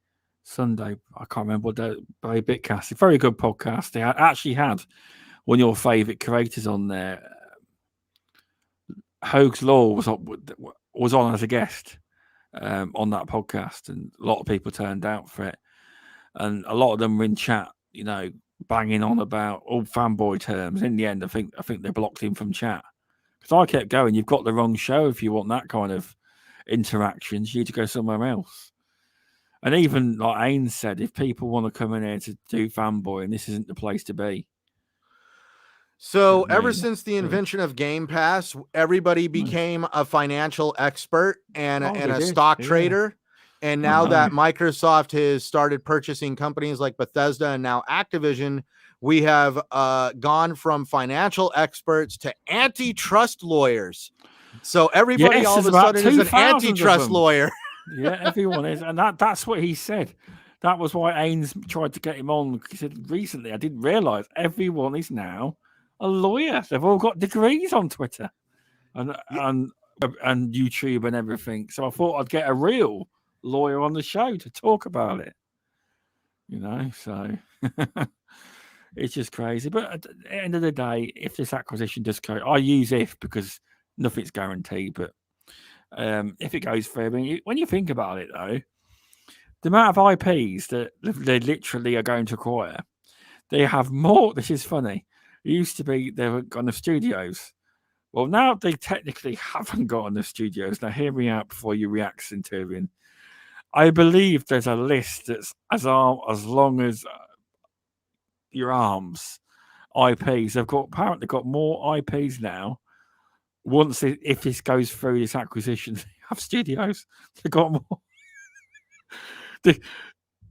Sunday. I can't remember what the very Bitcast. A very good podcast. They actually had one of your favourite creators on there. Hoag's Law was on as a guest on that podcast, and a lot of people turned out for it. And a lot of them were in chat, banging on about all fanboy terms. In the end, I think they blocked him from chat because I kept going. You've got the wrong show if you want that kind of interactions. You need to go somewhere else. And even like Ains said, if people want to come in here to do fanboy, and this isn't the place to be. So ever since the invention of Game Pass, everybody became a financial expert and a stock trader. And now that Microsoft has started purchasing companies like Bethesda and now Activision, we have gone from financial experts to antitrust lawyers. So everybody all of a sudden is an antitrust lawyer. Yeah, everyone is. And that's what he said. That was why Ains tried to get him on. He said, recently, I didn't realize everyone is now a lawyer. They've all got degrees on Twitter and YouTube and everything. So I thought I'd get a real lawyer on the show to talk about it. So it's just crazy. But at the end of the day, if this acquisition does go, I use if because nothing's guaranteed. But if it goes through, I mean, when you think about it, though, the amount of IPs that they literally are going to acquire, they have more. This is funny. It used to be they were on the studios. Well, now they technically haven't got on the studios. Now, hear me out before you react, Centurion. I believe there's a list that's as long as your arms. IPs. They've apparently got more IPs now. If this goes through, this acquisition, they have studios. They've got more. The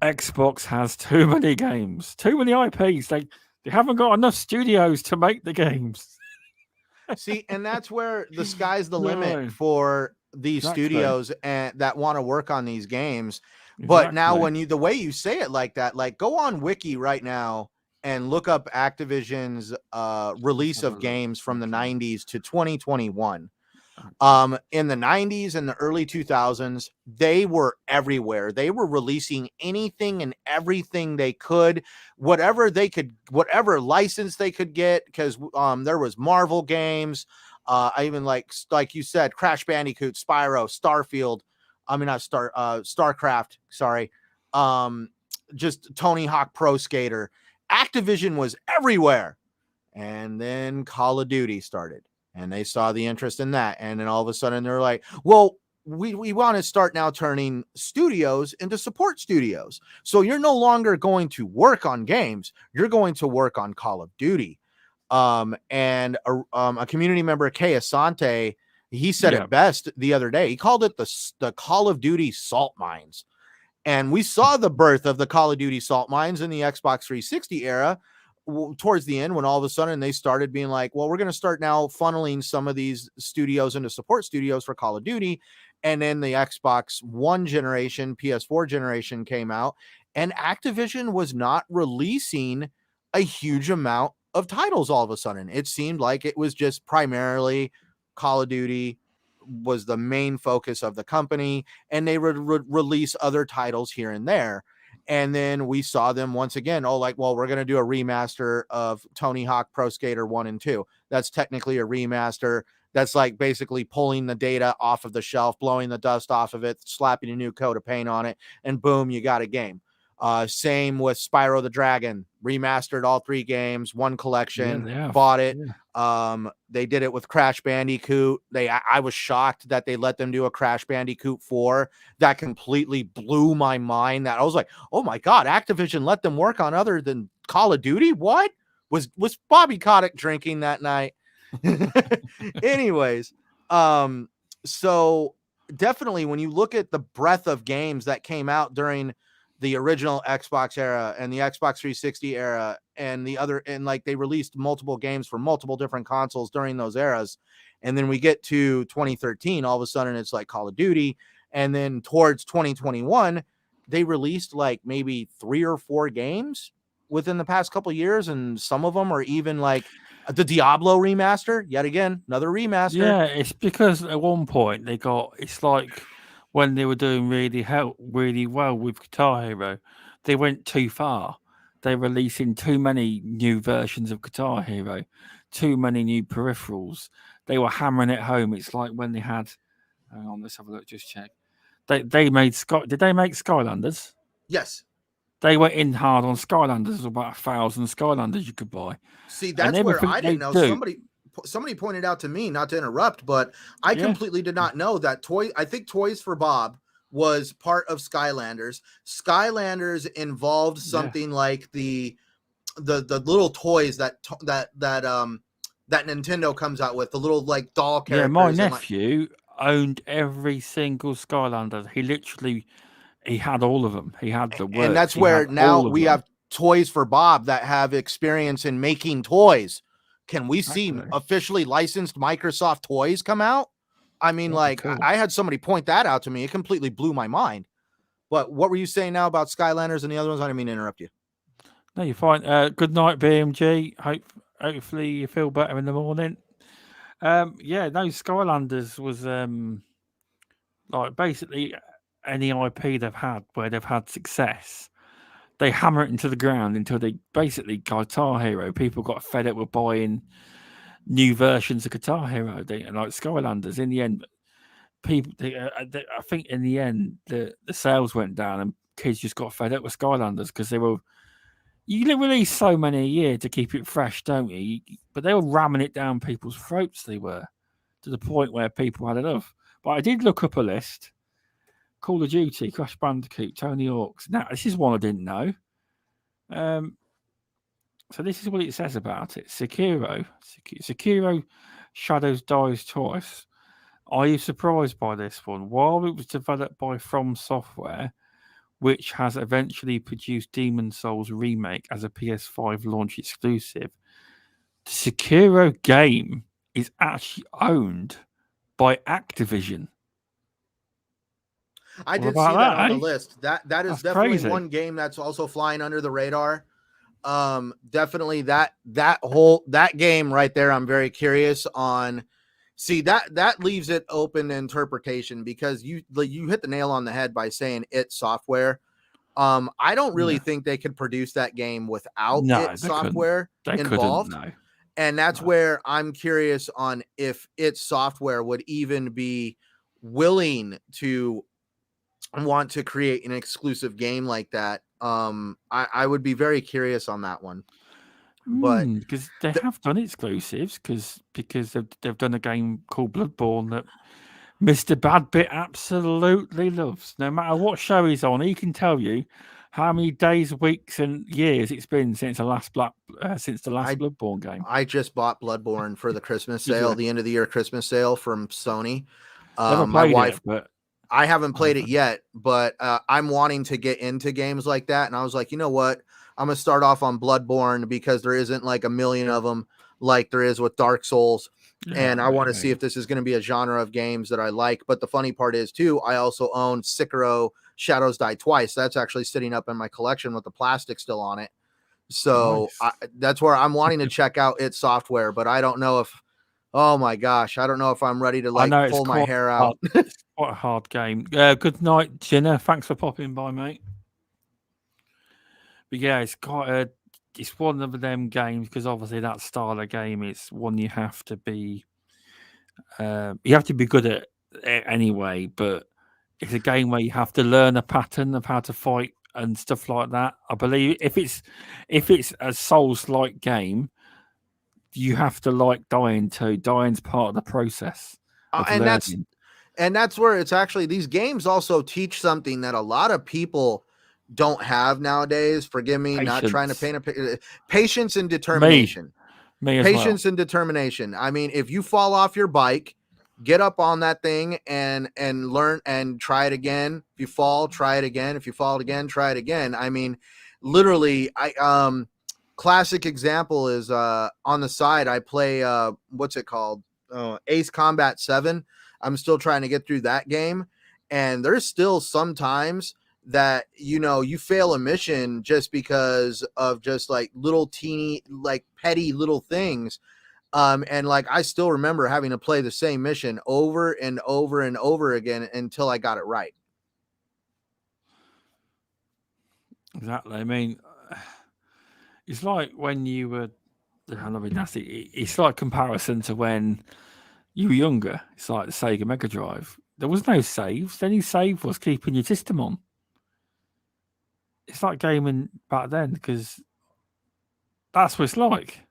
Xbox has too many games, too many IPs. They haven't got enough studios to make the games. See, and that's where the sky's the limit for these studios and that want to work on these games. But now the way you say it like that, like go on Wiki right now and look up Activision's release of games from the 90s to 2021. In the 90s and the early 2000s, they were everywhere. They were releasing anything and everything they could, whatever license they could get, because there was Marvel games. I even like you said, Crash Bandicoot, Spyro, Starfield. I mean, not StarCraft. Sorry. Just Tony Hawk Pro Skater. Activision was everywhere. And then Call of Duty started. And they saw the interest in that. And then all of a sudden they're like, well, we want to start now turning studios into support studios. So you're no longer going to work on games. You're going to work on Call of Duty. And a community member, Kay Asante, he said it best the other day. He called it the Call of Duty salt mines. And we saw the birth of the Call of Duty salt mines in the Xbox 360 era. Towards the end, when all of a sudden they started being like, well, we're going to start now funneling some of these studios into support studios for Call of Duty. And then the Xbox One generation, PS4 generation came out, and Activision was not releasing a huge amount of titles all of a sudden. It seemed like it was just primarily Call of Duty was the main focus of the company, and they would release other titles here and there. And then we saw them once again, we're going to do a remaster of Tony Hawk Pro Skater 1 and 2. That's technically a remaster. That's like basically pulling the data off of the shelf, blowing the dust off of it, slapping a new coat of paint on it, and boom, you got a game. Same with Spyro the Dragon, remastered all 3 games, one collection, bought it. They did it with Crash Bandicoot. I was shocked that they let them do a Crash Bandicoot 4. That completely blew my mind. That I was like, oh my God, Activision let them work on other than Call of Duty? What? Was Bobby Kotick drinking that night? Anyways, so definitely when you look at the breadth of games that came out during the original Xbox era and the Xbox 360 era and they released multiple games for multiple different consoles during those eras. And then we get to 2013, all of a sudden it's like Call of Duty. And then towards 2021, they released like maybe 3 or 4 games within the past couple of years. And some of them are even like the Diablo remaster, yet again, another remaster. Yeah, it's because at one point it's like when they were doing really well with Guitar Hero, they went too far. They're releasing too many new versions of Guitar Hero, too many new peripherals. They were hammering it home. It's like when they had. Hang on, let's have a look. Just check. They made Sky. Did they make Skylanders? Yes. They went in hard on Skylanders. There's about 1,000 Skylanders you could buy. See, And that's where everything I they didn't know. do, Somebody pointed out to me, not to interrupt, but I yeah, completely did not know that I think Toys for Bob was part of Skylanders. Skylanders involved yeah, something like the little toys that Nintendo comes out with, the little like doll yeah. My characters and like. nephew owned every single Skylander. He had all of them. He had the And works. that's He had where now all of we them. have Toys for Bob that have experience in making toys. Can we see Exactly. officially licensed Microsoft toys come out? I mean, That'd be like, cool. I had somebody point that out to me. It completely blew my mind. But what were you saying now about Skylanders and the other ones? I didn't mean to interrupt you. No, you're fine. Good night, BMG. Hopefully you feel better in the morning. Yeah, no, Skylanders was like basically any IP they've had where they've had success, they hammer it into the ground until they basically Guitar Hero. People got fed up with buying new versions of Guitar Hero. Like Skylanders. In the end, I think in the end the sales went down and kids just got fed up with Skylanders because you release so many a year to keep it fresh, don't you? But they were ramming it down people's throats. They were to the point where people had enough. But I did look up a list. Call of Duty, Crash Bandicoot, Tony Hawk's. Now, this is one I didn't know. So this is what it says about it. Sekiro Shadows Dies Twice. Are you surprised by this one? While it was developed by From Software, which has eventually produced Demon Souls Remake as a PS5 launch exclusive, the Sekiro game is actually owned by Activision. I What did see about that that, on the eh? list. That is That's definitely crazy. one game that's also flying under the radar. Definitely that game right there. I'm very curious on. See, that leaves it open to interpretation because you hit the nail on the head by saying It Software. I don't really Yeah. think they could produce that game without No, It they couldn't. Software They couldn't, involved. no. And that's No. where I'm curious on if It Software would even be willing to want to create an exclusive game like that. I would be very curious on that one. But because they have done exclusives because they've done a game called Bloodborne that Mr. Badbit absolutely loves. No matter what show he's on, he can tell you how many days, weeks, and years it's been since the last Bloodborne game. I just bought Bloodborne for the Christmas Did sale, you? the end of the year Christmas sale from Sony. Never My played wife, it, but I haven't played it haven't. yet, but I'm wanting to get into games like that. And I was like, you know what? I'm going to start off on Bloodborne because there isn't like a million of them like there is with Dark Souls. Yeah, And I want to see if this is going to be a genre of games that I like. But the funny part is, too, I also own Sekiro Shadows Die Twice. That's actually sitting up in my collection with the plastic still on it. So nice. that's where I'm wanting to check out It Software. But I don't know if, oh my gosh, I don't know if I'm ready to I know like it's pull my hair out. it's quite a hard game. Good night, Jenna. Thanks for popping by, mate. But yeah, it's one of them games because obviously that style of game is one you have to be good at it anyway. But it's a game where you have to learn a pattern of how to fight and stuff like that. I believe if it's a Souls-like game, you have to like dying too. Dying's part of the process of learning. And that's where it's actually these games also teach something that a lot of people don't have nowadays. Forgive me, not trying to paint a picture. Patience and determination. Me as Patience well. and determination. I mean, if you fall off your bike, get up on that thing and learn and try it again. If you fall, try it again. If you fall again, try it again. I mean, literally, classic example is on the side I play what's it called? Ace Combat 7. I'm still trying to get through that game, and there's still sometimes that you fail a mission just because of just like little teeny like petty little things. And like I still remember having to play the same mission over and over and over again until I got it right. Exactly. I mean, it's like when you were. I mean, it's like comparison to when you were younger. It's like the Sega Mega Drive. There was no saves. The only save was keeping your system on. It's like gaming back then because that's what it's like.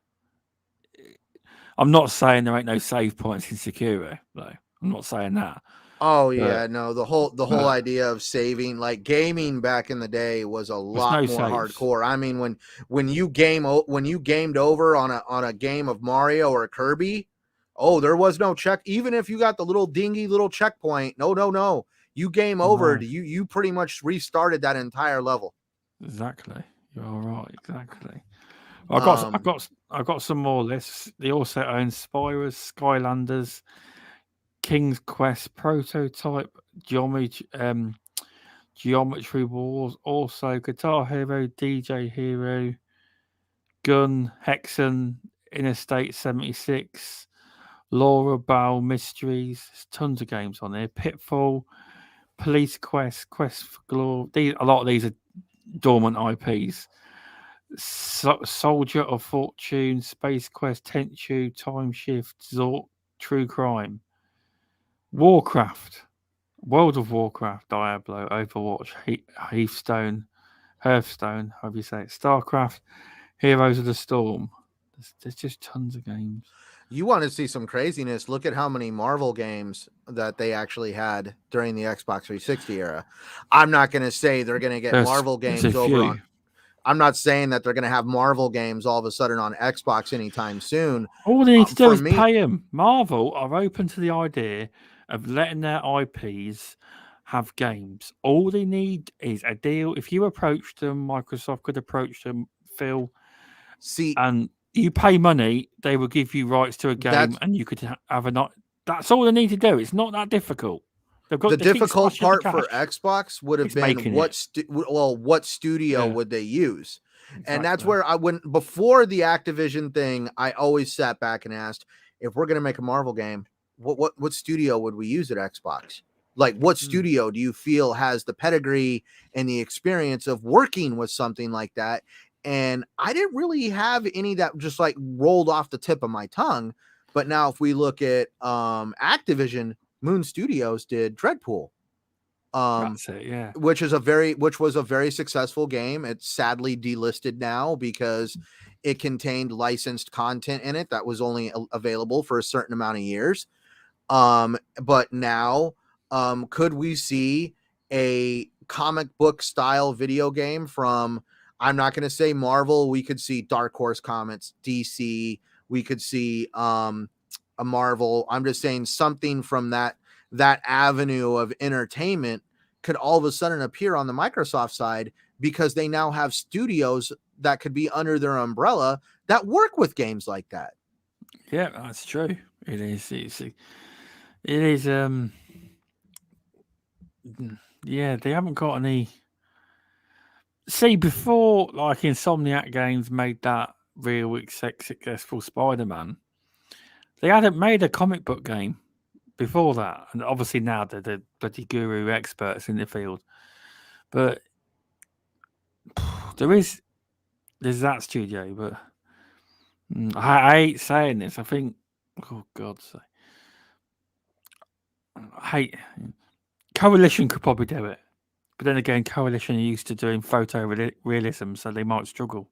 I'm not saying there ain't no save points in Secure, though. I'm not saying that. Oh yeah, no, the whole idea of saving, like gaming back in the day was a lot more hardcore. I mean, when you gamed over on a game of Mario or Kirby, oh, there was no check. Even if you got the little dingy little checkpoint, no. You game over, you pretty much restarted that entire level. Exactly. You're all right, exactly. I got some more lists. They also own Spyros, Skylanders, King's Quest, Prototype, Geometry Wars, also Guitar Hero, DJ Hero, Gun, Hexen, Interstate 76, Laura Bell Mysteries. There's tons of games on there. Pitfall, Police Quest, Quest for Glory. A lot of these are dormant IPs. Soldier of Fortune, Space Quest, Tenchu, Time Shift, Zork, True Crime, Warcraft, World of Warcraft, Diablo, Overwatch, Hearthstone, however you say it, StarCraft, Heroes of the Storm. There's just tons of games. You want to see some craziness? Look at how many Marvel games that they actually had during the Xbox 360 era. I'm not going to say they're going to get Marvel games over on. I'm not saying that they're going to have Marvel games all of a sudden on Xbox anytime soon. All they need to do is pay them. Marvel are open to the idea of letting their IPs have games. All they need is a deal. If you approach them, Microsoft could approach them, Phil. And you pay money, they will give you rights to a game, and you could have a. That's all they need to do. It's not that difficult. The difficult part for Xbox would have been what studio would they use? Exactly. And that's where before the Activision thing, I always sat back and asked, if we're going to make a Marvel game, what studio would we use at Xbox? Like, what studio do you feel has the pedigree and the experience of working with something like that? And I didn't really have any that just like rolled off the tip of my tongue. But now if we look at Activision, Moon Studios did Dreadpool. That's it, yeah. Which was a very successful game. It's sadly delisted now because it contained licensed content in it that was only available for a certain amount of years. But now, could we see a comic book style video game from, I'm not going to say Marvel, we could see Dark Horse Comics, DC, we could see a Marvel. I'm just saying something from that avenue of entertainment could all of a sudden appear on the Microsoft side, because they now have studios that could be under their umbrella that work with games like that. Yeah, that's true. It is. It is. Yeah, they haven't got any. See, before like Insomniac Games made that real successful Spider-Man, they hadn't made a comic book game before that, and obviously now they're the bloody guru experts in the field. But there's that studio, but I hate saying this. I think, oh God, I hate Coalition could probably do it, but then again, Coalition are used to doing photo realism, so they might struggle.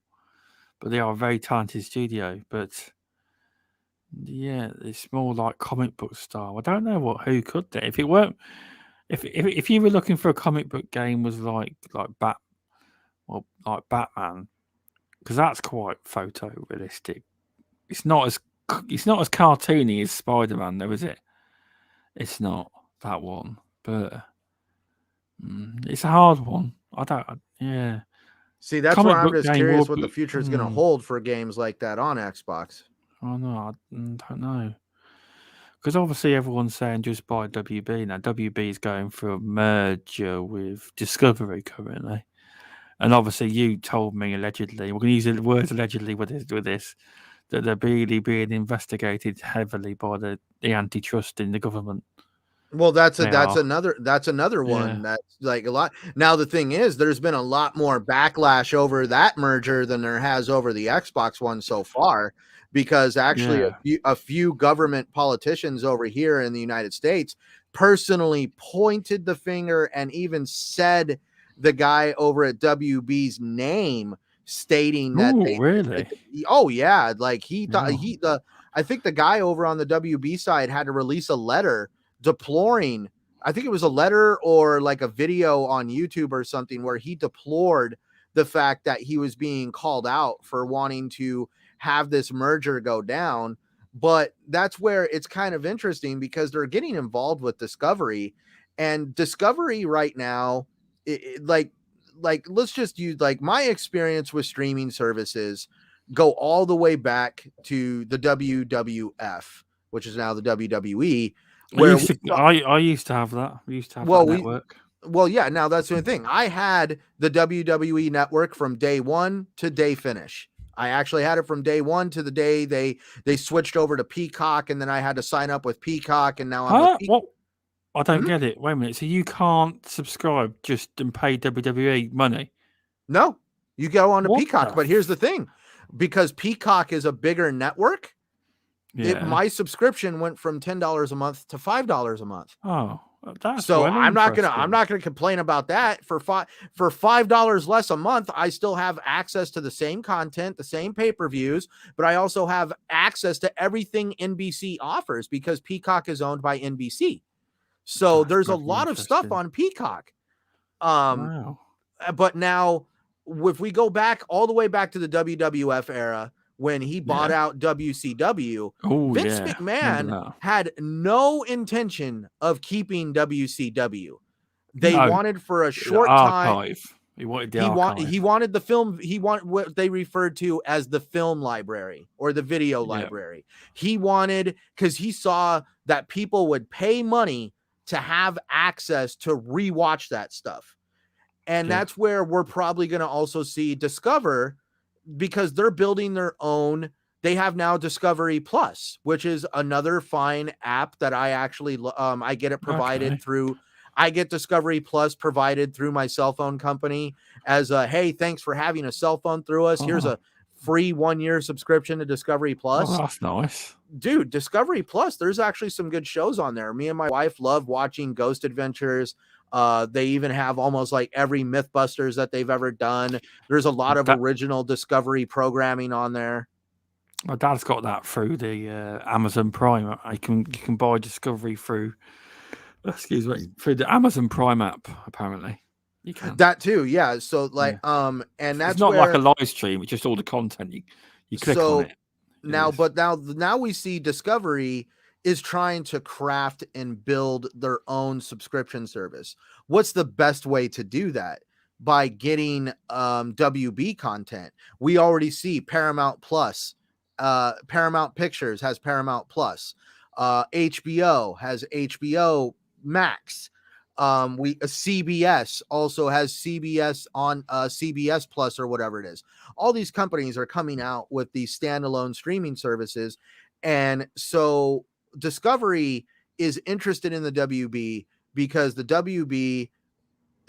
But they are a very talented studio. But yeah, it's more like comic book style. I don't know who could do it. If it weren't, if you were looking for a comic book game was like Batman, because that's quite photo realistic. It's not as cartoony as Spider-Man, though, is it? It's not that one, but it's a hard one. Yeah. See, that's why I'm just curious what the future is going to hold for games like that on Xbox. Oh no, I don't know. Because obviously everyone's saying just buy WB. Now WB is going through a merger with Discovery currently. And obviously you told me allegedly, we're going to use the words allegedly with this, that they're really being investigated heavily by the antitrust in the government. Well, that's They are. another one Yeah. that's like a lot. Now the thing is, there's been a lot more backlash over that merger than there has over the Xbox one so far, because actually Yeah. a few government politicians over here in the United States personally pointed the finger and even said the guy over at WB's name, stating that Oh, they really? oh yeah, like he thought Oh. I think the guy over on the WB side had to release a letter deploring, I think it was a letter or like a video on YouTube or something, where he deplored the fact that he was being called out for wanting to have this merger go down. But that's where it's kind of interesting, because they're getting involved with Discovery, and Discovery right now, like let's just use, like, my experience with streaming services go all the way back to the WWF, which is now the WWE, where we I used to have that. We used to have that well, network. yeah, now that's the thing. I had the WWE network from day one to day finish. I actually had it from day one to the day they switched over to Peacock, and then I had to sign up with Peacock, and now I'm with Huh? What? I don't Hmm? get it. Wait a minute. So you can't subscribe just and pay WWE money? No, you go on to What Peacock, the? but here's the thing: because Peacock is a bigger network, Yeah. my subscription went from $10 a month to $5 a month. Oh, that's So well I'm not interesting. gonna complain about that. For $5 less a month, I still have access to the same content, the same pay-per-views, but I also have access to everything NBC offers, because Peacock is owned by NBC. So That's there's a very lot of stuff interesting. on Peacock. Um, Wow. but now, if we go back all the way back to the WWF era, when he bought Yeah. out WCW, Oh, Vince yeah. Remember McMahon that? had no intention of keeping WCW. They No, wanted for a the short time. archive. He wanted the archive. He wanted the film. He wanted what they referred to as the film library or the video Yeah. library. He wanted, because he saw that people would pay money to have access to rewatch that stuff. And Yeah. that's where we're probably going to also see Discover, because they're building their own. They have now Discovery Plus, which is another fine app that I actually I get it provided Okay. through. I get Discovery Plus provided through my cell phone company as a, hey, thanks for having a cell phone through us. Here's Oh, a free 1-year subscription to Discovery Plus. that's nice. Dude, Discovery Plus, there's actually some good shows on there. Me and my wife love watching Ghost Adventures. They even have almost like every Mythbusters that they've ever done. There's a lot of original Discovery programming on there. My dad's got that through the Amazon Prime. You can buy Discovery through through the Amazon Prime app. Apparently, you can. That too, yeah. So like, and that's it's not where, like a live stream. It's just all the content you click on it. Now we see Discovery is trying to craft and build their own subscription service. What's the best way to do that? By getting WB content. We already see Paramount Plus. Paramount Pictures has Paramount Plus. HBO has HBO Max. CBS also has CBS on CBS Plus or whatever it is. All these companies are coming out with these standalone streaming services, and so Discovery is interested in the WB because the WB,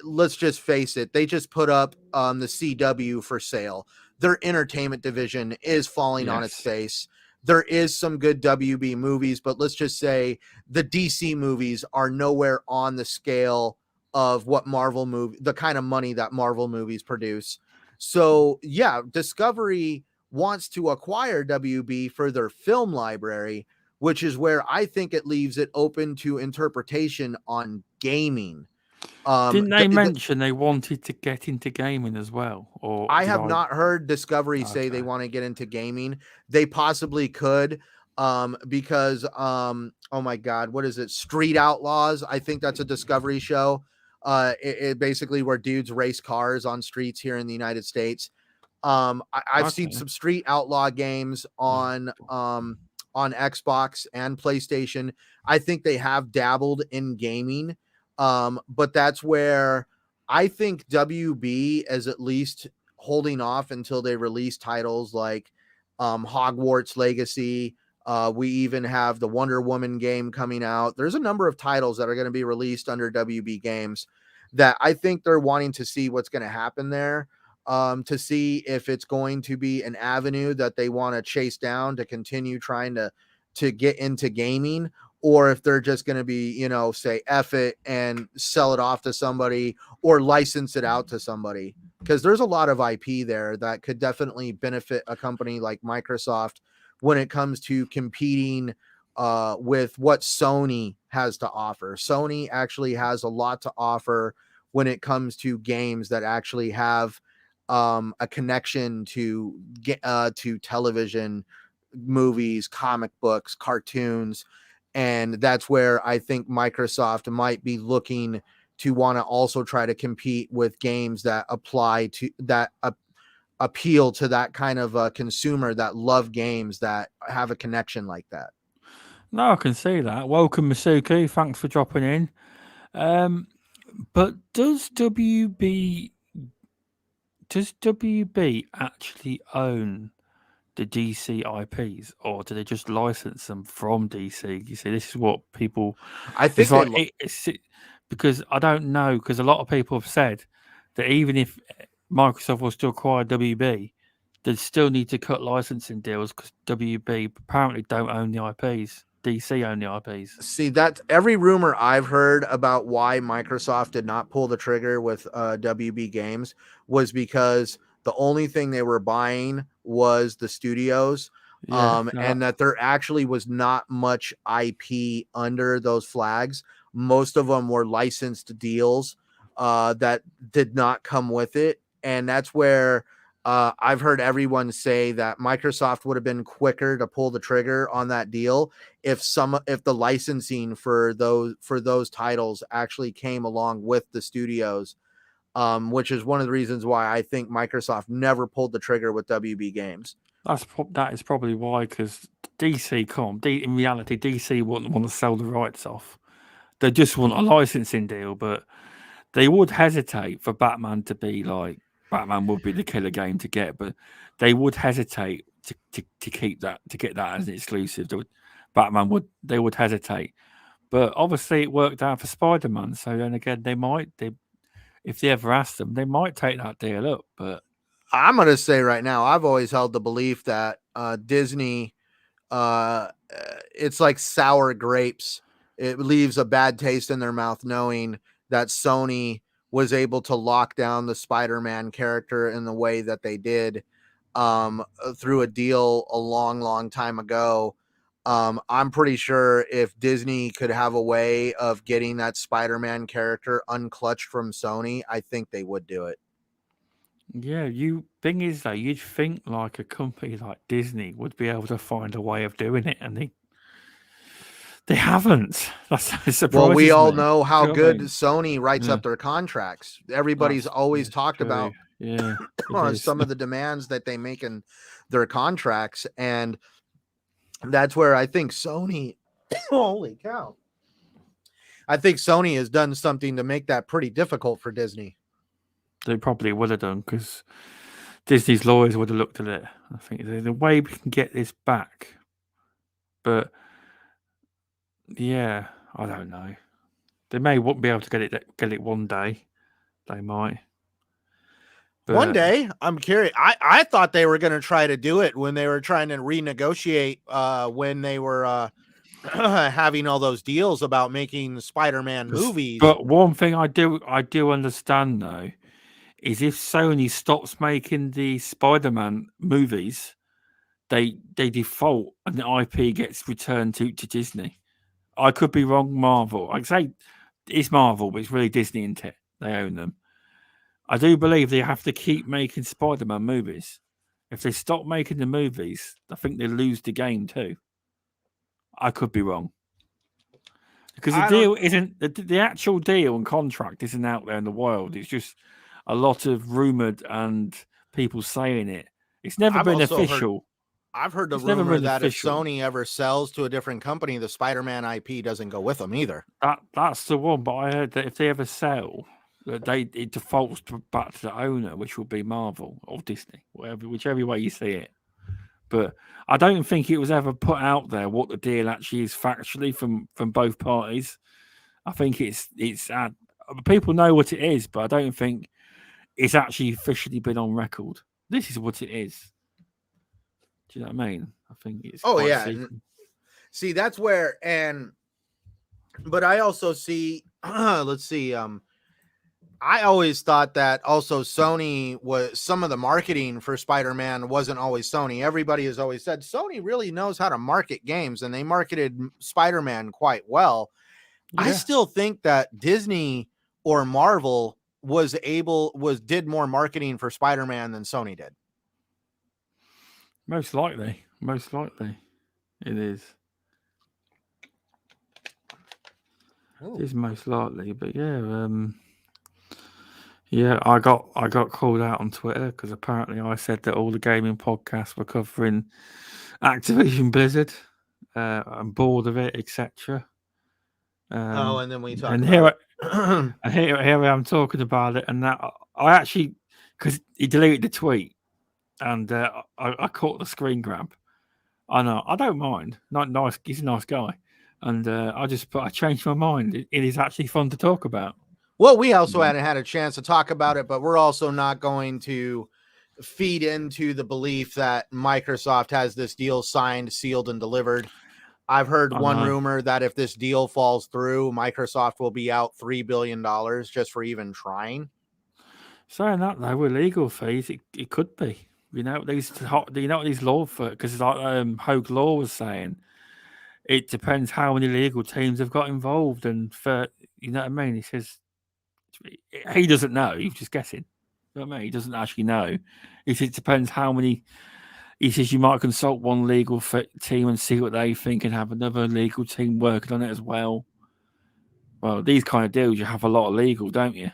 let's just face it, they just put up the CW for sale. Their entertainment division is falling on its face. There is some good WB movies, but let's just say the DC movies are nowhere on the scale of what the kind of money that Marvel movies produce. So yeah, Discovery wants to acquire WB for their film library, which is where I think it leaves it open to interpretation on gaming. Didn't they mention they wanted to get into gaming as well? Or I have not heard Discovery say they want to get into gaming. They possibly could, because oh my God, what is it? Street Outlaws. I think that's a Discovery show. It basically where dudes race cars on streets here in the United States. I've seen some Street Outlaw games on Xbox and PlayStation. I think they have dabbled in gaming. But that's where I think WB is at least holding off until they release titles like Hogwarts Legacy. We even have the Wonder Woman game coming out. There's a number of titles that are going to be released under WB Games that I think they're wanting to see what's going to happen there, to see if it's going to be an avenue that they want to chase down to continue trying to get into gaming, or if they're just going to be, say F it and sell it off to somebody or license it out to somebody. Because there's a lot of IP there that could definitely benefit a company like Microsoft when it comes to competing with what Sony has to offer. Sony actually has a lot to offer when it comes to games that actually have a connection to television, movies, comic books, cartoons. And that's where I think Microsoft might be looking to want to also try to compete with games that apply to that appeal to that kind of consumer that love games that have a connection like that. No, I can see that. Welcome, Masuki. Thanks for dropping in. But does WB actually own the DC IPs, or do they just license them from DC? You see, this is what people. I think It's like because I don't know, because a lot of people have said that even if Microsoft was to acquire WB, they still need to cut licensing deals because WB apparently don't own the IPs. DC own the IPs. See, that's every rumor I've heard about why Microsoft did not pull the trigger with WB Games was because the only thing they were buying was the studios, and that there actually was not much IP under those flags. Most of them were licensed deals that did not come with it, and that's where I've heard everyone say that Microsoft would have been quicker to pull the trigger on that deal if the licensing for those titles actually came along with the studios, which is one of the reasons why I think Microsoft never pulled the trigger with WB Games. That is probably why, because in reality, DC wouldn't want to sell the rights off. They just want a licensing deal, but they would hesitate for Batman to be like, Batman would be the killer game to get, but they would hesitate to keep that, to get that as an exclusive. They would hesitate. But obviously it worked out for Spider-Man, so then again if they ever ask them, they might take that deal up. But I'm going to say right now, I've always held the belief that Disney, it's like sour grapes. It leaves a bad taste in their mouth knowing that Sony was able to lock down the Spider-Man character in the way that they did through a deal a long, long time ago. I'm pretty sure if Disney could have a way of getting that Spider-Man character unclutched from Sony, I think they would do it. yeah, thing is though, you'd think like a company like Disney would be able to find a way of doing it, and they haven't. That's surprising. Well, we all me. know how Do you know what I good mean? Sony writes Yeah. up their contracts. Everybody's always talked true. about Yeah, it is. some of the demands that they make in their contracts, and that's where I think Sony holy cow, I think Sony has done something to make that pretty difficult for Disney. They probably would have done, because Disney's lawyers would have looked at it. I think the way we can get this back, but yeah, I don't know. They may won't be able to get it one day. They might. But One day, I'm curious. I thought they were going to try to do it when they were trying to renegotiate when they were having all those deals about making Spider-Man movies. But one thing I do understand though is if Sony stops making the Spider-Man movies, they default and the IP gets returned to Disney. I could be wrong. Marvel, I'd say it's Marvel, but it's really Disney, isn't it? They own them. I do believe they have to keep making Spider-Man movies. If they stop making the movies, I think they lose the game too. I could be wrong. Because the deal isn't the actual deal and contract isn't out there in the wild. It's just a lot of rumored and people saying it. It's never been official. I've heard the rumor that if Sony ever sells to a different company, the Spider-Man IP doesn't go with them either. That's the one. But I heard that if they ever sell, that it defaults back to the owner, which will be Marvel or Disney, whichever way you see it. but I don't think it was ever put out there what the deal actually is factually from both parties. I think it's people know what it is, but I don't think it's actually officially been on record. This is what it is. Do you know what I mean? I think it's quite secret. See, that's where, but I also see, let's see, I always thought that also Sony was, some of the marketing for Spider-Man wasn't always Sony. Everybody has always said Sony really knows how to market games, and they marketed Spider-Man quite well. Yeah. I still think that Disney or Marvel did more marketing for Spider-Man than Sony did. Most likely it is. Ooh. It is most likely, but yeah, I got called out on Twitter because apparently I said that all the gaming podcasts were covering Activision Blizzard. I'm bored of it, etc. And then we talked about it. And here I am talking about it, and that I actually, because he deleted the tweet, and I caught the screen grab. I know, I don't mind. Not nice. He's a nice guy, and I changed my mind. It is actually fun to talk about. Well, we also hadn't had a chance to talk about it, but we're also not going to feed into the belief that Microsoft has this deal signed, sealed, and delivered. I've heard one rumor that if this deal falls through, Microsoft will be out $3 billion just for even trying. Saying that though, with legal fees, it could be. You know these law for, because like Hogue Law was saying, it depends how many legal teams have got involved, and for you know what I mean. He says he doesn't know. He's just guessing. You know what I mean? He doesn't actually know. He says it depends how many. He says you might consult one legal team and see what they think, and have another legal team working on it as well. Well, these kind of deals, you have a lot of legal, don't you?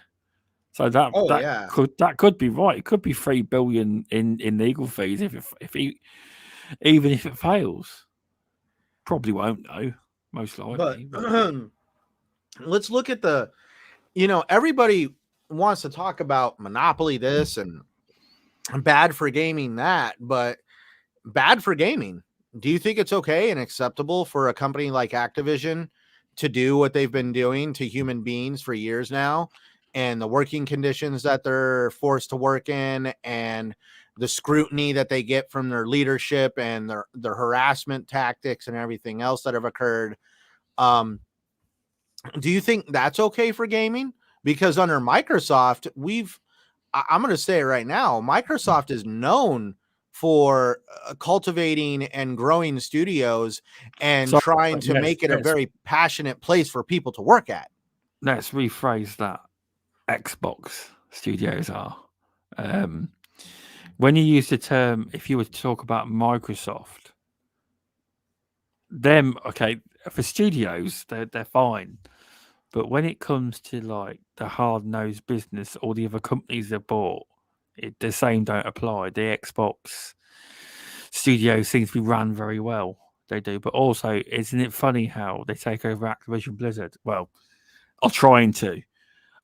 So that could be right. It could be $3 billion in legal fees even if it fails. Probably won't though, most likely. But let's look at everybody wants to talk about monopoly this and bad for gaming that, but bad for gaming. Do you think it's okay and acceptable for a company like Activision to do what they've been doing to human beings for years now, and the working conditions that they're forced to work in, and the scrutiny that they get from their leadership, and their harassment tactics and everything else that have occurred? Do you think that's okay for gaming? Because under Microsoft, I'm going to say it right now, Microsoft is known for cultivating and growing studios and trying to make it a very passionate place for people to work at. Let's rephrase that. Xbox studios are. When you use the term, if you were to talk about Microsoft, them, okay, for studios, they're fine. But when it comes to like the hard-nosed business or the other companies they bought, the same don't apply. The Xbox studio seems to be run very well. They do. But also, isn't it funny how they take over Activision Blizzard? Well, are trying to.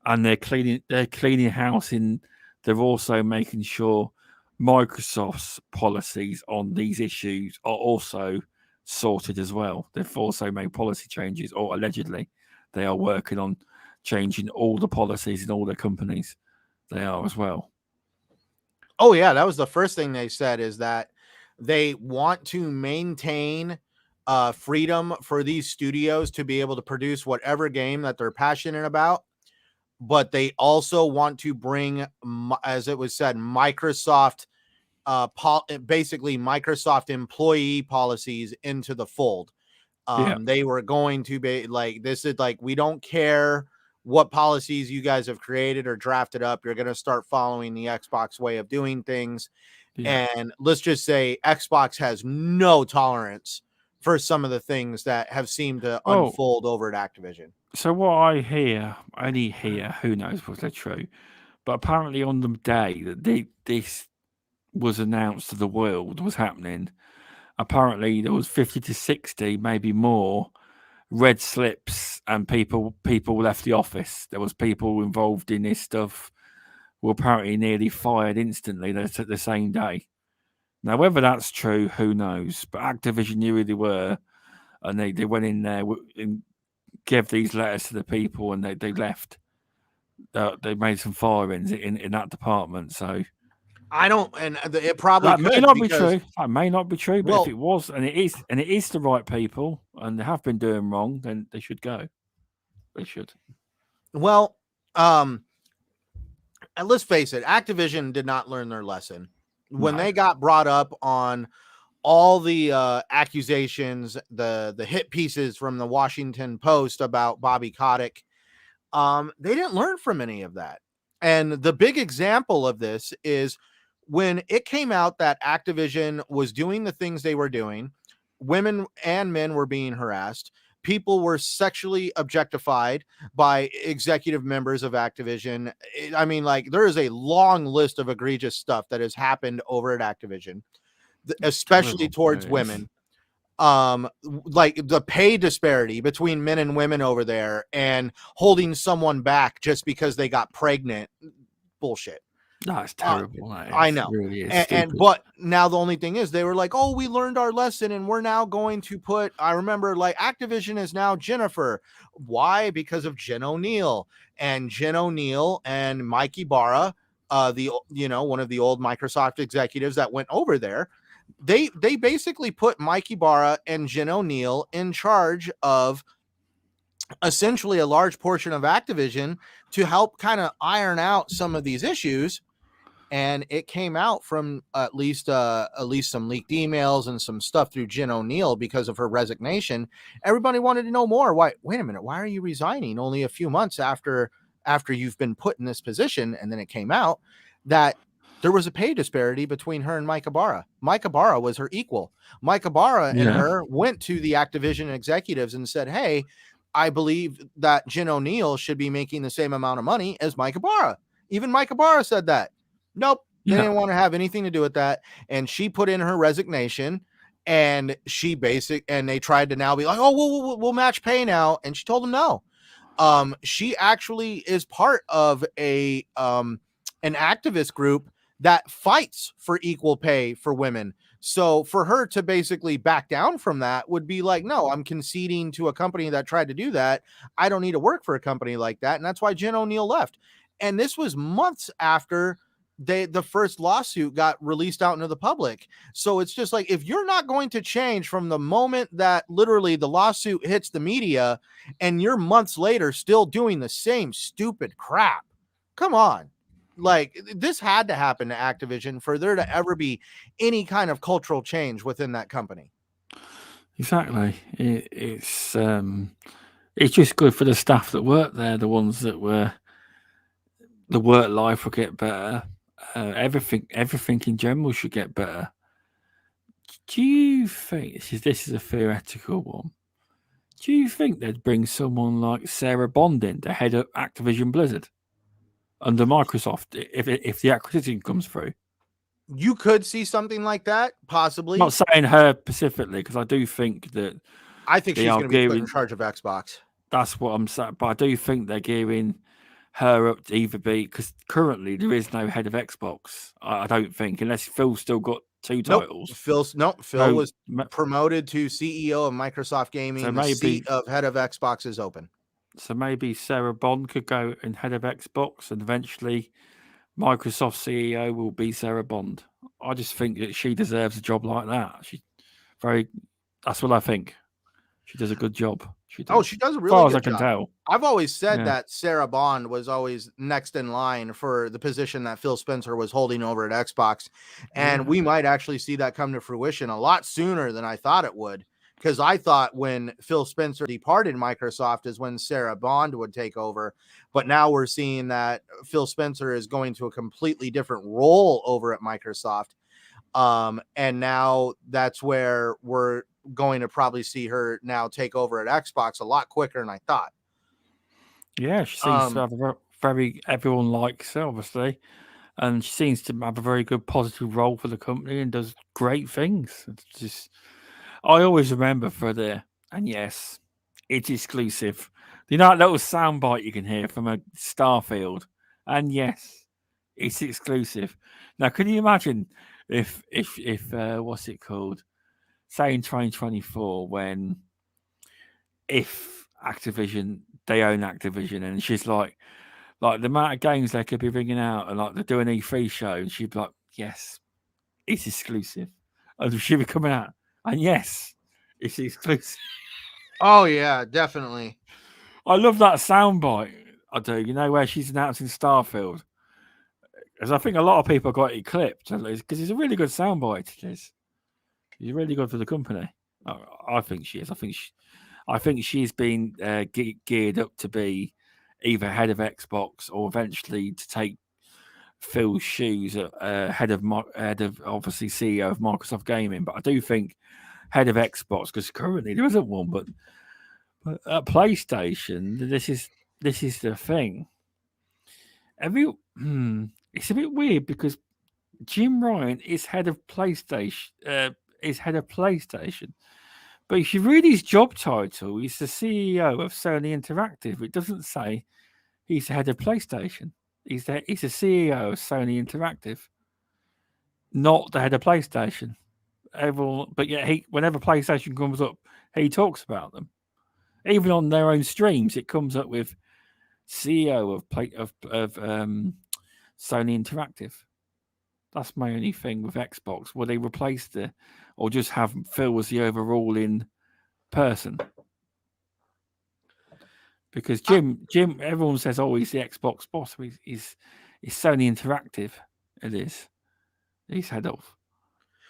And they're cleaning house in. They're also making sure Microsoft's policies on these issues are also sorted as well. They've also made policy changes, or allegedly, they are working on changing all the policies in all their companies. They are as well. Oh yeah, that was the first thing they said, is that they want to maintain freedom for these studios to be able to produce whatever game that they're passionate about. But they also want to bring, as it was said, Microsoft, basically Microsoft employee policies into the fold. They were going to be like, this is like, we don't care what policies you guys have created or drafted up. You're going to start following the Xbox way of doing things. Yeah. And let's just say Xbox has no tolerance for some of the things that have seemed to unfold over at Activision. So what I only hear, who knows whether they're true, but apparently on the day that this was announced to the world was happening, apparently there was 50 to 60, maybe more, red slips, and people left the office. There was people involved in this stuff were apparently nearly fired instantly the same day. Now, whether that's true, who knows? But Activision knew who they were, and they went in there and gave these letters to the people, and they left. They made some firings in that department. So I don't, and it probably that may could not be because, true. That may not be true. But if well, it was, and it is the right people, and they have been doing wrong, then they should go. They should. well, and let's face it, Activision did not learn their lesson when they got brought up on all the accusations, the hit pieces from the Washington Post about Bobby Kotick. They didn't learn from any of that. And the big example of this is when it came out that Activision was doing the things they were doing, women and men were being harassed. People were sexually objectified by executive members of Activision. I mean, like, there is a long list of egregious stuff that has happened over at Activision, especially towards women. Like the pay disparity between men and women over there, and holding someone back just because they got pregnant. Bullshit. No, it's terrible. I know. It really is But now the only thing is they were like, oh, we learned our lesson and we're now going to put, I remember, like, Activision is now Jennifer. Why? Because of Jen O'Neill. And Jen O'Neill and Mike Ibarra, one of the old Microsoft executives that went over there, they basically put Mike Ibarra and Jen O'Neill in charge of essentially a large portion of Activision to help kind of iron out some of these issues. And it came out from at least some leaked emails and some stuff through Jen O'Neill because of her resignation. Everybody wanted to know more. Why? Wait a minute. Why are you resigning only a few months after you've been put in this position? And then it came out that there was a pay disparity between her and Mike Ibarra. Mike Ibarra was her equal. Mike Ibarra and her went to the Activision executives and said, hey, I believe that Jen O'Neill should be making the same amount of money as Mike Ibarra. Even Mike Ibarra said that. Nope. They didn't want to have anything to do with that. And she put in her resignation, and they tried to now be like, oh, we'll match pay now. And she told them no. She actually is part of an activist group that fights for equal pay for women. So for her to basically back down from that would be like, no, I'm conceding to a company that tried to do that. I don't need to work for a company like that. And that's why Jen O'Neill left. And this was months after the first lawsuit got released out into the public. So it's just like, if you're not going to change from the moment that literally the lawsuit hits the media and you're months later still doing the same stupid crap, come on. Like, this had to happen to Activision for there to ever be any kind of cultural change within that company. Exactly. It's just good for the staff that work there, the ones that were, the work life will get better. Everything in general should get better. Do you think this is a theoretical one? Do you think they'd bring someone like Sarah Bond in to head up Activision Blizzard under Microsoft if the acquisition comes through? You could see something like that, possibly. I'm not saying her specifically, because I do think that I think she's going to be put in charge of Xbox. That's what I'm saying, but I do think they're gearing her up to either be, because currently there is no head of Xbox. I don't think, unless Phil's still got two titles. Phil was promoted to CEO of Microsoft Gaming. So the seat of head of Xbox is open. So maybe Sarah Bond could go and head of Xbox, and eventually Microsoft CEO will be Sarah Bond. I just think that she deserves a job like that. That's what I think. She does a good job. She does a really good job. As far as I can tell. I've always said that Sarah Bond was always next in line for the position that Phil Spencer was holding over at Xbox. And we might actually see that come to fruition a lot sooner than I thought it would. Because I thought when Phil Spencer departed Microsoft is when Sarah Bond would take over. But now we're seeing that Phil Spencer is going to a completely different role over at Microsoft. And now that's where we're going to probably see her now take over at Xbox a lot quicker than I thought. Yeah, she seems to have everyone likes her, obviously. And she seems to have a very good positive role for the company and does great things. It's just, I always remember and yes, it's exclusive. You know that little soundbite you can hear from a Starfield? And yes, it's exclusive. Now, can you imagine if what's it called? Say in 2024, when if Activision, they own Activision, and she's like the amount of games they could be bringing out, and like they're doing E3 show, and she'd be like, yes, it's exclusive, and she'd be coming out, and yes, it's exclusive. Oh yeah, definitely. I love that soundbite. I do. You know where she's announcing Starfield, because I think a lot of people got it clipped because it's a really good soundbite. She's really good for the company. I think she is. I think she's been geared up to be either head of Xbox or eventually to take Phil's shoes at head of obviously CEO of Microsoft Gaming. But I do think head of Xbox, because currently there isn't one. But at PlayStation, this is the thing. It's a bit weird because Jim Ryan is head of PlayStation. But if you read his job title, he's the CEO of Sony Interactive. It doesn't say he's the head of PlayStation. He's the CEO of Sony Interactive, not the head of PlayStation. But yet, whenever PlayStation comes up, he talks about them. Even on their own streams, it comes up with CEO of Sony Interactive. That's my only thing with Xbox. Will they replace or just have Phil as the overruling person? Because Jim, everyone says, "Oh, he's the Xbox boss." He's Sony Interactive. It is. He's head of.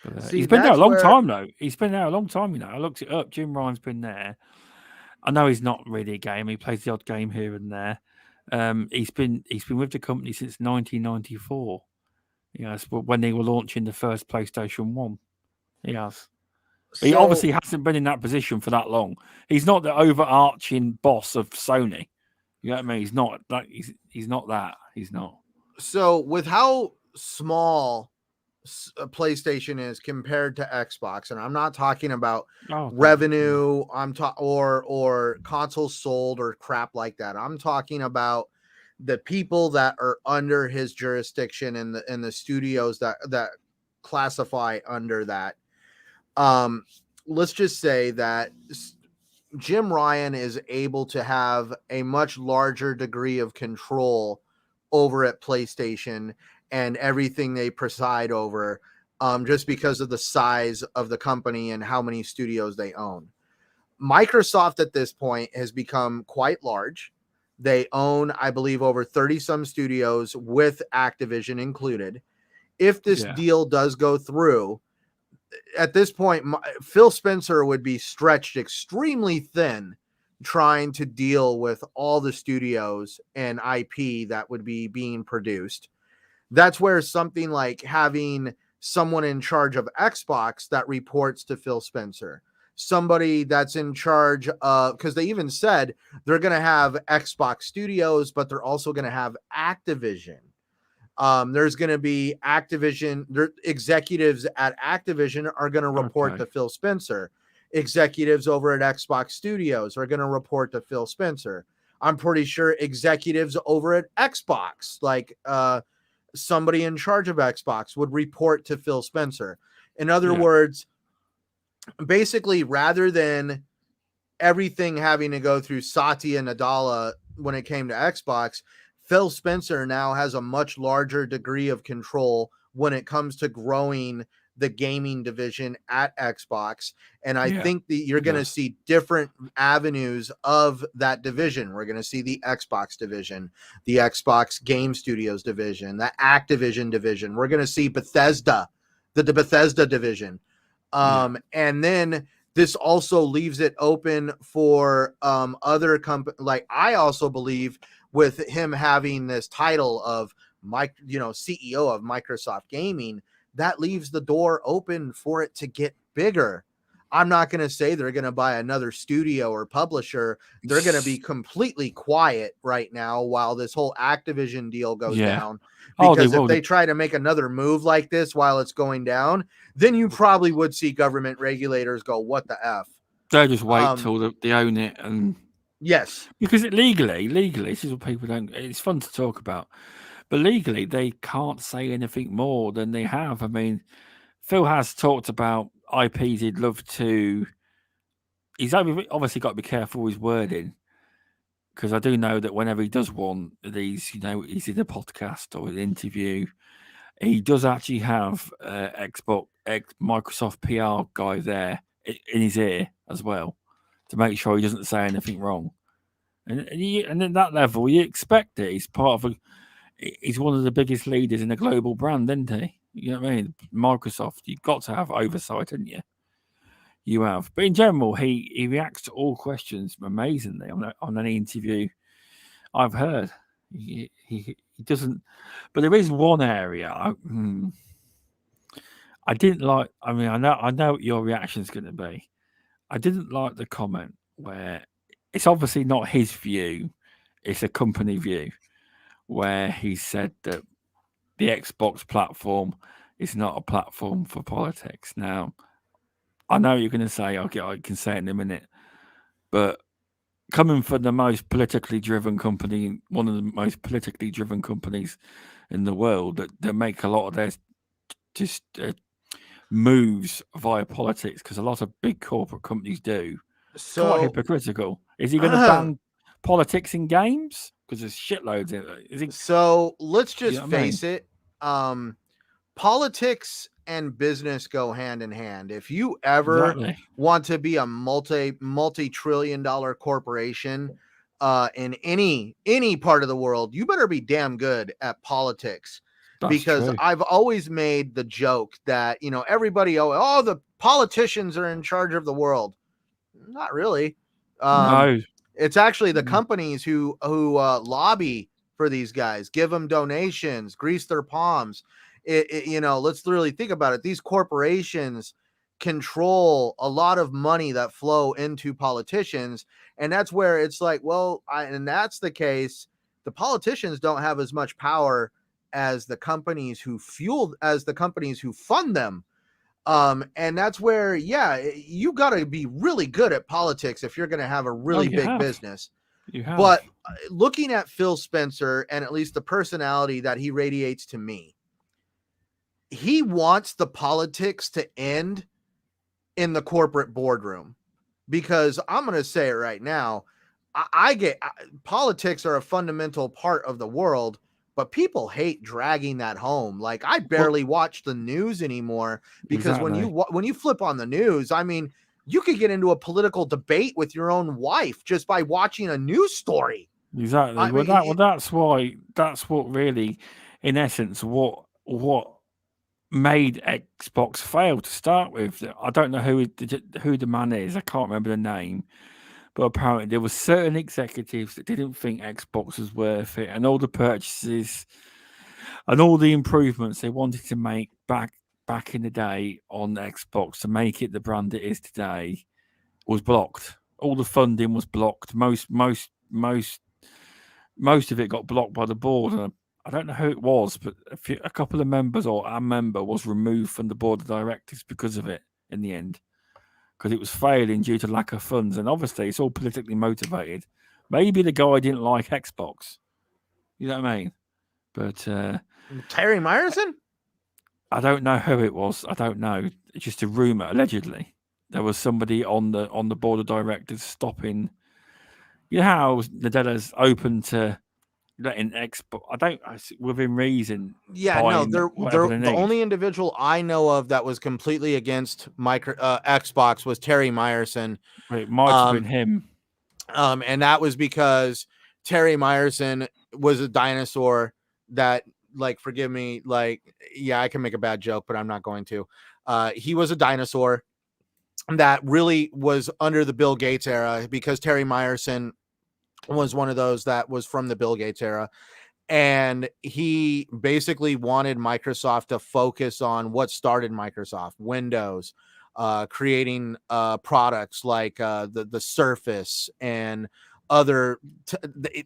But, he's been there a long time, though. He's been there a long time. You know, I looked it up. Jim Ryan's been there. I know he's not really a gamer. He plays the odd game here and there. He's been with the company since 1994. Yes, when they were launching the first PlayStation 1. Yes. He obviously hasn't been in that position for that long. He's not the overarching boss of Sony. You know what I mean? He's not that. He's not that. He's not. So with how small PlayStation is compared to Xbox, and I'm not talking about revenue, or consoles sold or crap like that. I'm talking about the people that are under his jurisdiction and the studios that classify under that. Let's just say that Jim Ryan is able to have a much larger degree of control over at PlayStation and everything they preside over, just because of the size of the company and how many studios they own. Microsoft at this point has become quite large. They own, I believe, over 30 some studios with Activision included. If this deal does go through, at this point, Phil Spencer would be stretched extremely thin trying to deal with all the studios and IP that would be being produced. That's where something like having someone in charge of Xbox that reports to Phil Spencer, somebody that's in charge of, because they even said they're going to have Xbox Studios, but they're also going to have Activision. There's going to be Activision. Executives at Activision are going to report to Phil Spencer. Executives over at Xbox Studios are going to report to Phil Spencer. I'm pretty sure executives over at Xbox, like somebody in charge of Xbox, would report to Phil Spencer. In other words, basically, rather than everything having to go through Satya Nadella when it came to Xbox, Phil Spencer now has a much larger degree of control when it comes to growing the gaming division at Xbox. And I think that you're going to see different avenues of that division. We're going to see the Xbox division, the Xbox Game Studios division, the Activision division. We're going to see Bethesda, the Bethesda division. And then this also leaves it open for other companies. Like, I also believe with him having this title of CEO of Microsoft Gaming, that leaves the door open for it to get bigger. I'm not going to say they're going to buy another studio or publisher. They're going to be completely quiet right now while this whole Activision deal goes down. Because if they try to make another move like this while it's going down, then you probably would see government regulators go, what the F? They'll just wait till they own it. And yes. Because legally, this is what people don't, it's fun to talk about. But legally, they can't say anything more than they have. I mean, Phil has talked about IPs he'd love to. He's obviously got to be careful with his wording, because I do know that whenever he does one of these, he's in a podcast or an interview, he does actually have Microsoft PR guy there in his ear as well to make sure he doesn't say anything wrong. And at that level, you expect it. He's one of the biggest leaders in a global brand, isn't he? You know what I mean? Microsoft, you've got to have oversight, haven't you? You have. But in general, he reacts to all questions amazingly on any interview I've heard. He doesn't. But there is one area I didn't like. I mean, I know what your reaction is going to be. I didn't like the comment where it's obviously not his view; it's a company view, where he said that the Xbox platform is not a platform for politics. Now, I know you're going to say, okay, I can say it in a minute, but coming from the most politically driven company, one of the most politically driven companies in the world that make a lot of their just moves via politics, because a lot of big corporate companies do. It's quite So, hypocritical. Is he going to ban politics in games? Because there's shitloads in it. Is he, so let's just you know what I mean? face it. Politics and business go hand in hand. If you ever Exactly. want to be a multi-trillion-dollar corporation in any part of the world, you better be damn good at politics. That's Because true. I've always made the joke that, everybody, oh, the politicians are in charge of the world. Not really. No. It's actually the companies who lobby for these guys, give them donations, grease their palms. Let's really think about it. These corporations control a lot of money that flow into politicians, and that's where it's like, well, and that's the case. The politicians don't have as much power as the companies who fund them. And that's where, you got to be really good at politics if you're going to have a really big business. You have. But looking at Phil Spencer, and at least the personality that he radiates to me, he wants the politics to end in the corporate boardroom. Because I'm going to say it right now, politics are a fundamental part of the world, but people hate dragging that home. Like, I barely watch the news anymore, because when you flip on the news, I mean, you could get into a political debate with your own wife just by watching a news story. Exactly. That's what really, in essence, what made Xbox fail to start with. I don't know who the man is. I can't remember the name. But apparently there were certain executives that didn't think Xbox was worth it, and all the purchases and all the improvements they wanted to make back in the day on Xbox to make it the brand it is today was blocked. All the funding was blocked. Most of it got blocked by the board. And I don't know who it was, but a couple of members or a member was removed from the board of directors because of it in the end. Because it was failing due to lack of funds, and obviously it's all politically motivated. Maybe the guy didn't like Xbox, you know what I mean? But Terry Myerson? I don't know who it was. I don't know. It's just a rumor. Allegedly, there was somebody on the board of directors stopping. You know how Nadella's open to letting Xbox. I don't within reason. Yeah, no, the only individual I know of that was completely against Xbox was Terry Myerson. It might have been him. And that was because Terry Myerson was a dinosaur that, like, forgive me, like, yeah, I can make a bad joke, but I'm not going to. He was a dinosaur that really was under the Bill Gates era, because Terry Myerson was one of those that was from the Bill Gates era. And he basically wanted Microsoft to focus on what started Microsoft, Windows, creating products like the Surface and other.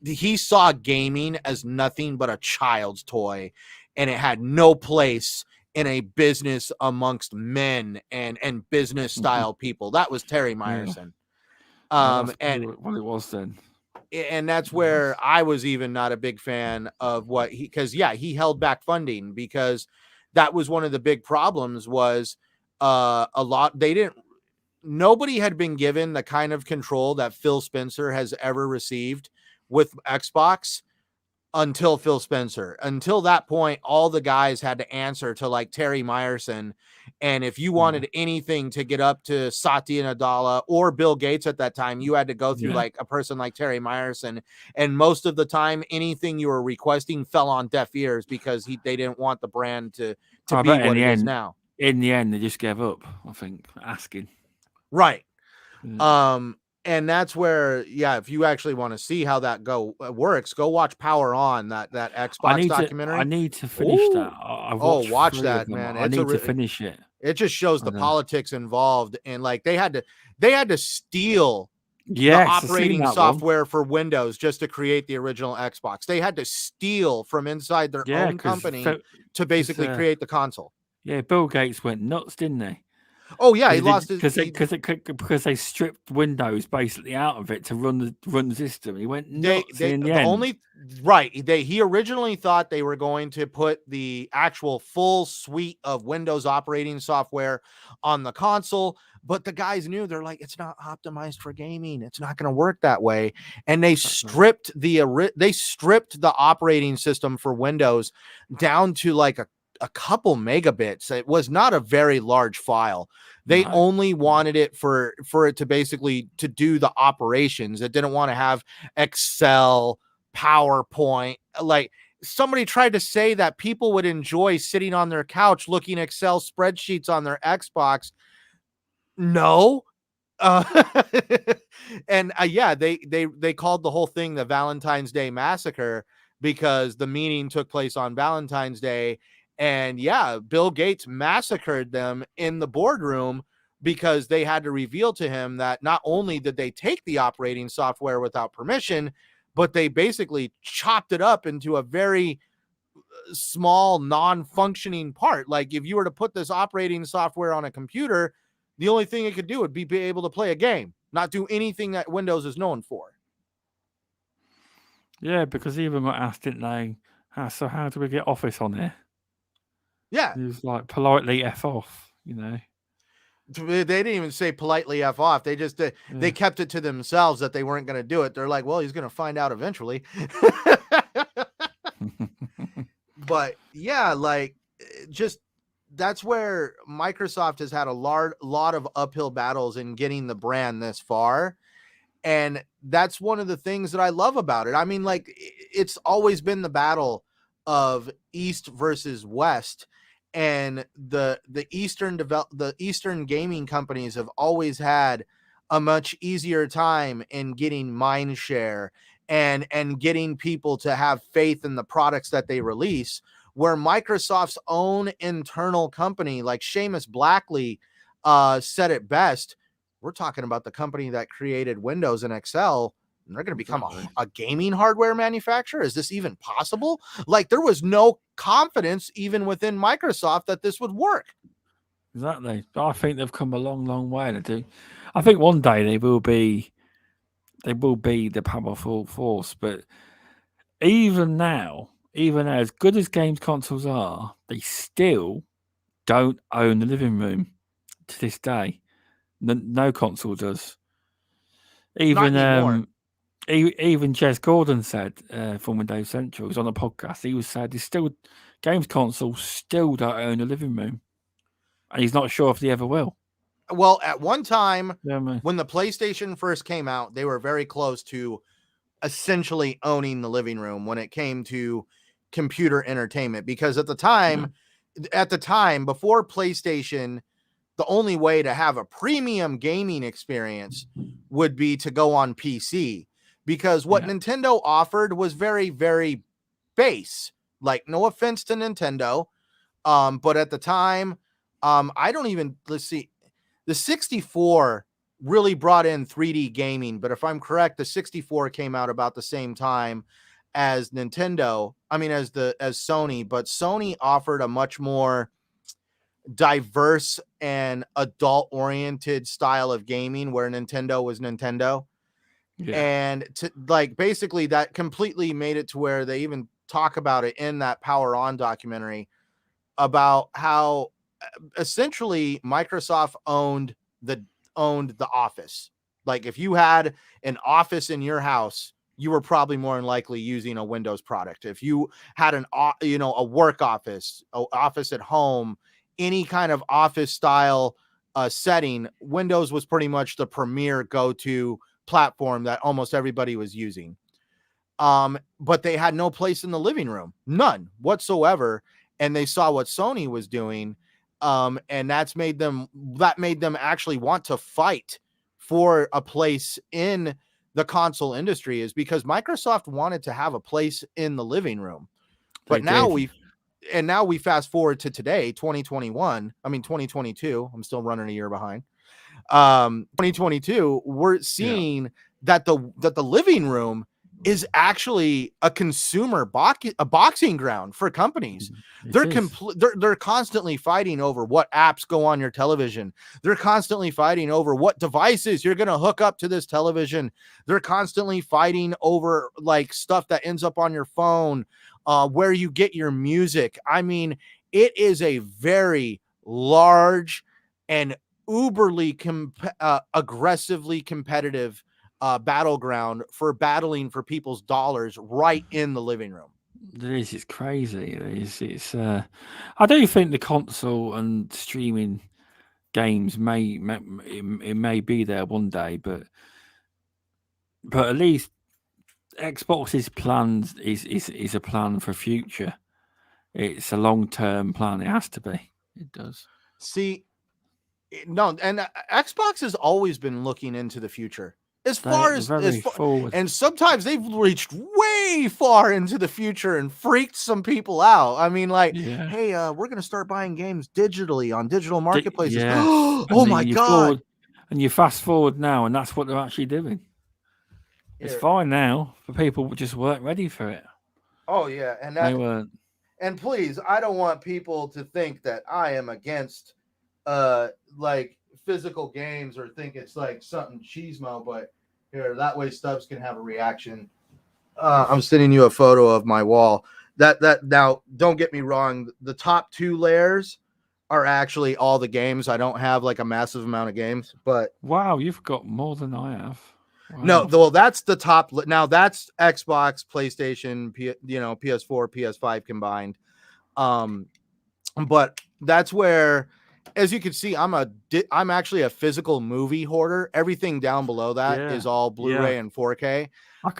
He saw gaming as nothing but a child's toy, and it had no place in a business amongst men and business style people. That was Terry Myerson. That's what it was then. And that's where I was even not a big fan of what because he held back funding because that was one of the big problems was nobody had been given the kind of control that Phil Spencer has ever received with Xbox until Phil Spencer. Until that point, all the guys had to answer to like Terry Myerson. And if you wanted anything to get up to Satya Nadella or Bill Gates at that time, you had to go through like a person like Terry Myerson. And most of the time, anything you were requesting fell on deaf ears because they didn't want the brand to be what it is now. In the end, they just gave up, I think, asking. Right. And that's where, if you actually want to see how that works, go watch Power On, that Xbox documentary. I need to finish that. Watch that, man. I need to finish it. It just shows the politics involved, and like they had to steal the operating software for Windows just to create the original Xbox. They had to steal from inside their own company to basically create the console. Yeah, Bill Gates went nuts, didn't they? Oh yeah, he lost his because they stripped Windows basically out of it to run the system. He went nuts in the end. He originally thought they were going to put the actual full suite of Windows operating software on the console, but the guys knew, they're like, it's not optimized for gaming. It's not going to work that way, and they stripped the operating system for Windows down to like a couple megabits. It was not a very large file. They only wanted it for it to basically to do the operations. It didn't want to have Excel, PowerPoint. Like somebody tried to say that people would enjoy sitting on their couch looking Excel spreadsheets on their Xbox. No. And they called the whole thing the Valentine's Day Massacre because the meeting took place on Valentine's Day. And Bill Gates massacred them in the boardroom because they had to reveal to him that not only did they take the operating software without permission, but they basically chopped it up into a very small, non-functioning part. Like if you were to put this operating software on a computer, the only thing it could do would be able to play a game, not do anything that Windows is known for. Yeah, because he even got asked, didn't they? So how do we get Office on here? Yeah. He was like, politely F off, you know. They didn't even say politely F off. They just they kept it to themselves that they weren't going to do it. They're like, well, he's going to find out eventually. But just that's where Microsoft has had a lot of uphill battles in getting the brand this far. And that's one of the things that I love about it. I mean, like, it's always been the battle of East versus West. And the Eastern gaming companies have always had a much easier time in getting mind share and getting people to have faith in the products that they release, where Microsoft's own internal company, like Seamus Blackley said it best, we're talking about the company that created Windows and Excel, and they're going to become a gaming hardware manufacturer. Is this even possible? Like, there was no confidence even within Microsoft that this would work. Exactly. I think they've come a long, long way to do. I think one day they will be the powerful force. But even now, as good as games consoles are, they still don't own the living room to this day. No console does. Even Jez Gordon said from Windows Central, he was on a podcast, he was said games consoles still don't own a living room. And he's not sure if they ever will. Well, at one time, when the PlayStation first came out, they were very close to essentially owning the living room when it came to computer entertainment. Because at the time, before PlayStation, the only way to have a premium gaming experience would be to go on PC. Because what Nintendo offered was very, very base. Like, no offense to Nintendo, but at the time, let's see, the 64 really brought in 3D gaming. But if I'm correct, the 64 came out about the same time as Nintendo. I mean, as Sony, but Sony offered a much more diverse and adult oriented style of gaming, where Nintendo was Nintendo. Yeah. And to like basically that completely made it to where they even talk about it in that Power On documentary about how essentially Microsoft owned the office. Like if you had an office in your house, you were probably more than likely using a Windows product. If you had a work office, a office at home, any kind of office style setting, Windows was pretty much the premier go-to platform that almost everybody was using. But they had no place in the living room, none whatsoever. And they saw what Sony was doing. And that made them actually want to fight for a place in the console industry, is because Microsoft wanted to have a place in the living room. They But now did. we fast forward to today, 2021. I mean 2022. I'm still running a year behind. 2022, we're Yeah. seeing that the living room is actually a consumer a boxing ground for companies. It is. They're constantly fighting over what apps go on your television. They're constantly fighting over what devices you're going to hook up to this television. They're constantly fighting over like stuff that ends up on your phone, where you get your music. I mean, it is a very large and aggressively competitive battleground for battling for people's dollars right in the living room. It is. It's crazy. It is. I do think the console and streaming games it may be there one day, but at least Xbox's plans is a plan for future. It's a long-term plan. It has to be. It does. See, no, and Xbox has always been looking into the future. As far They're very forward. and sometimes they've reached way far into the future and freaked some people out. I mean, like, Yeah. hey, we're gonna start buying games digitally on digital marketplaces. Yes. Oh my god! And you fast forward now, and that's what they're actually doing. It's fine now for people who just weren't ready for it. Oh yeah, and They weren't. And please, I don't want people to think that I am against like physical games or think it's like something cheesemo, but here, that way Stubbs can have a reaction. I'm sending you a photo of my wall. That now, don't get me wrong, the top two layers are actually all the games. I don't have like a massive amount of games, but Wow, you've got more than I have. Wow. no, well, that's the top. Now that's Xbox, PlayStation, PS4, PS5 combined. But that's where, as you can see, I'm actually a physical movie hoarder. Everything down below that is all Blu-ray and 4K.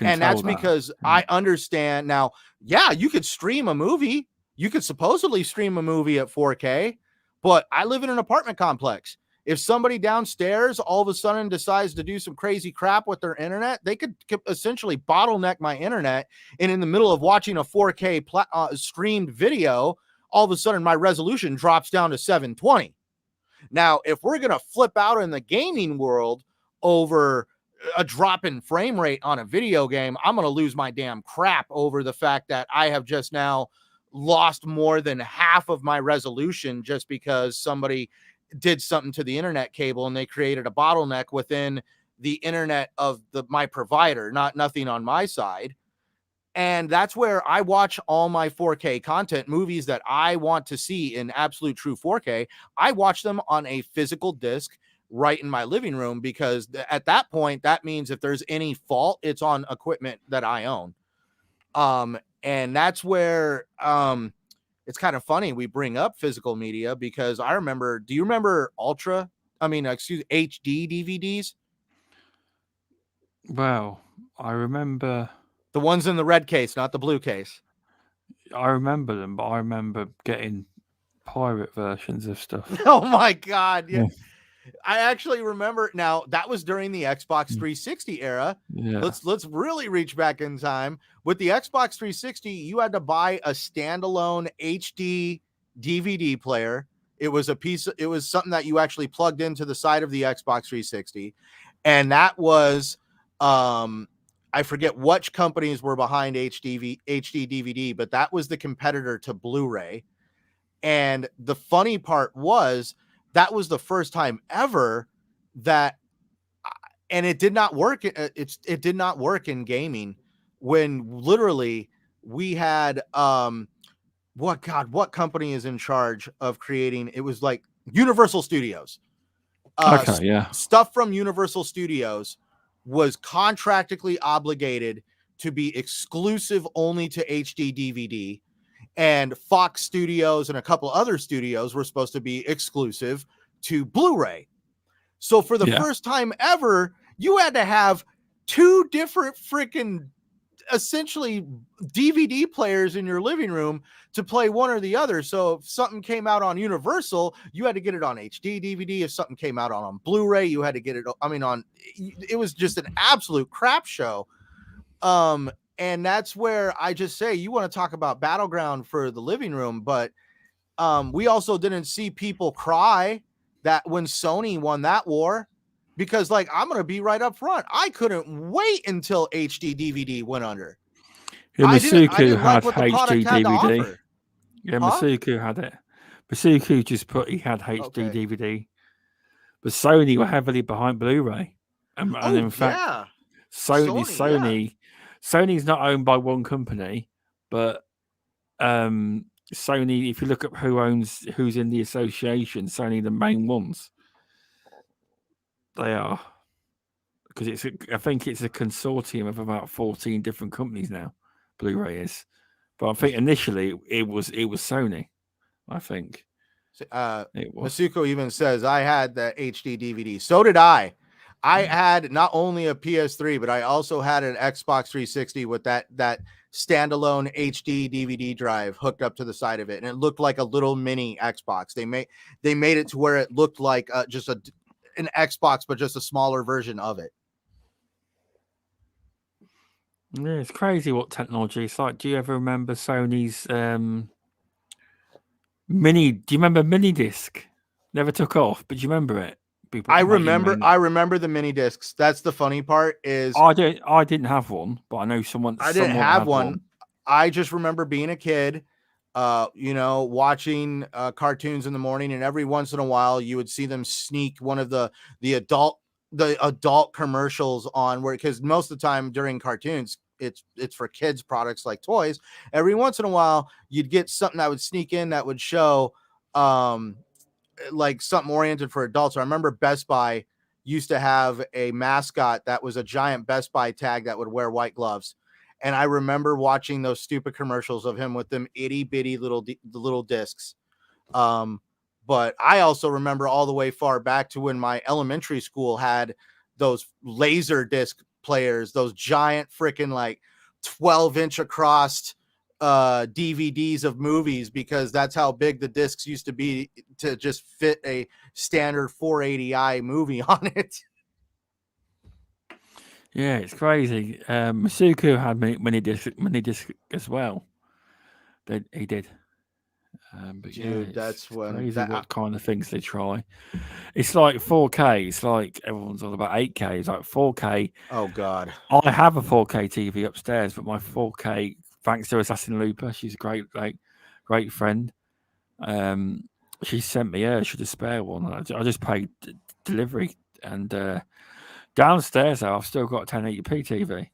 And that's because I understand now. Yeah, you could stream a movie. You could supposedly stream a movie at 4K, but I live in an apartment complex. If somebody downstairs all of a sudden decides to do some crazy crap with their internet, they could essentially bottleneck my internet. And in the middle of watching a 4K streamed video, all of a sudden my resolution drops down to 720. Now, if we're going to flip out in the gaming world over a drop in frame rate on a video game, I'm going to lose my damn crap over the fact that I have just now lost more than half of my resolution just because somebody did something to the internet cable and they created a bottleneck within the internet of my provider, nothing on my side. And that's where I watch all my 4K content, movies that I want to see in absolute true 4K. I watch them on a physical disc right in my living room, because at that point, that means if there's any fault, it's on equipment that I own. And that's where it's kind of funny we bring up physical media, because do you remember HD DVDs? Well, I remember the ones in the red case, not the blue case. I remember them, but I remember getting pirate versions of stuff. Oh my god! Yeah. I actually remember. Now that was during the Xbox 360 era. Yeah. Let's really reach back in time. With the Xbox 360, you had to buy a standalone HD DVD player. It was something that you actually plugged into the side of the Xbox 360, and that was I forget which companies were behind HD DVD, but that was the competitor to Blu-ray. And the funny part was that was the first time ever that and it did not work. It did not work in gaming when literally we had what company is in charge of creating? It was like Universal Studios. Okay, yeah. Stuff from Universal Studios was contractually obligated to be exclusive only to HD DVD, and Fox Studios and a couple other studios were supposed to be exclusive to Blu-ray. So for the first time ever, you had to have two different freaking essentially DVD players in your living room to play one or the other. So if something came out on Universal, you had to get it on HD DVD. If something came out on Blu-ray, you had to get it. It was just an absolute crap show. And that's where I just say, you want to talk about battleground for the living room, but we also didn't see people cry that when Sony won that war, because like, I'm going to be right up front. I couldn't wait until HD DVD went under. Yeah, I didn't had like what the product had to offer. Yeah, Massacre had it. Massacre just put he had HD DVD, but Sony were heavily behind Blu-ray, and in fact, Sony's not owned by one company, but Sony. If you look at who's in the association, Sony the main ones. They are, because I think it's a consortium of about 14 different companies now. Blu-ray is, but I think initially it was Sony. I think it was. Masuko even says I had the HD DVD. So did I. I had not only a PS3, but I also had an Xbox 360 with that standalone HD DVD drive hooked up to the side of it, and it looked like a little mini Xbox. They made it to where it looked like just an Xbox, but just a smaller version of it. Yeah, it's crazy what technology is like. Do you ever remember Sony's mini? Do you remember mini disc? Never took off, but do you remember it? I remember the mini discs. That's the funny part. Is I didn't have one, but I know someone. I didn't have one. I just remember being a kid, watching cartoons in the morning, and every once in a while you would see them sneak one of the adult commercials on, where, because most of the time during cartoons it's for kids products like toys. Every once in a while you'd get something that would sneak in that would show like something oriented for adults. I remember Best Buy used to have a mascot that was a giant Best Buy tag that would wear white gloves. And I remember watching those stupid commercials of him with them itty bitty little discs. But I also remember all the way far back to when my elementary school had those laser disc players, those giant freaking like 12-inch across DVDs of movies, because that's how big the discs used to be to just fit a standard 480i movie on it. Yeah, it's crazy. Masuku had mini disc as well. He did. But dude, that's when crazy what kind of things they try. It's like 4K. It's like everyone's all about 8K. It's like 4K. Oh God, I have a 4K TV upstairs, but my 4K, thanks to Assassin Looper, she's a great friend. She sent me hers. She had a spare one. I just paid delivery, and downstairs I've still got a 1080p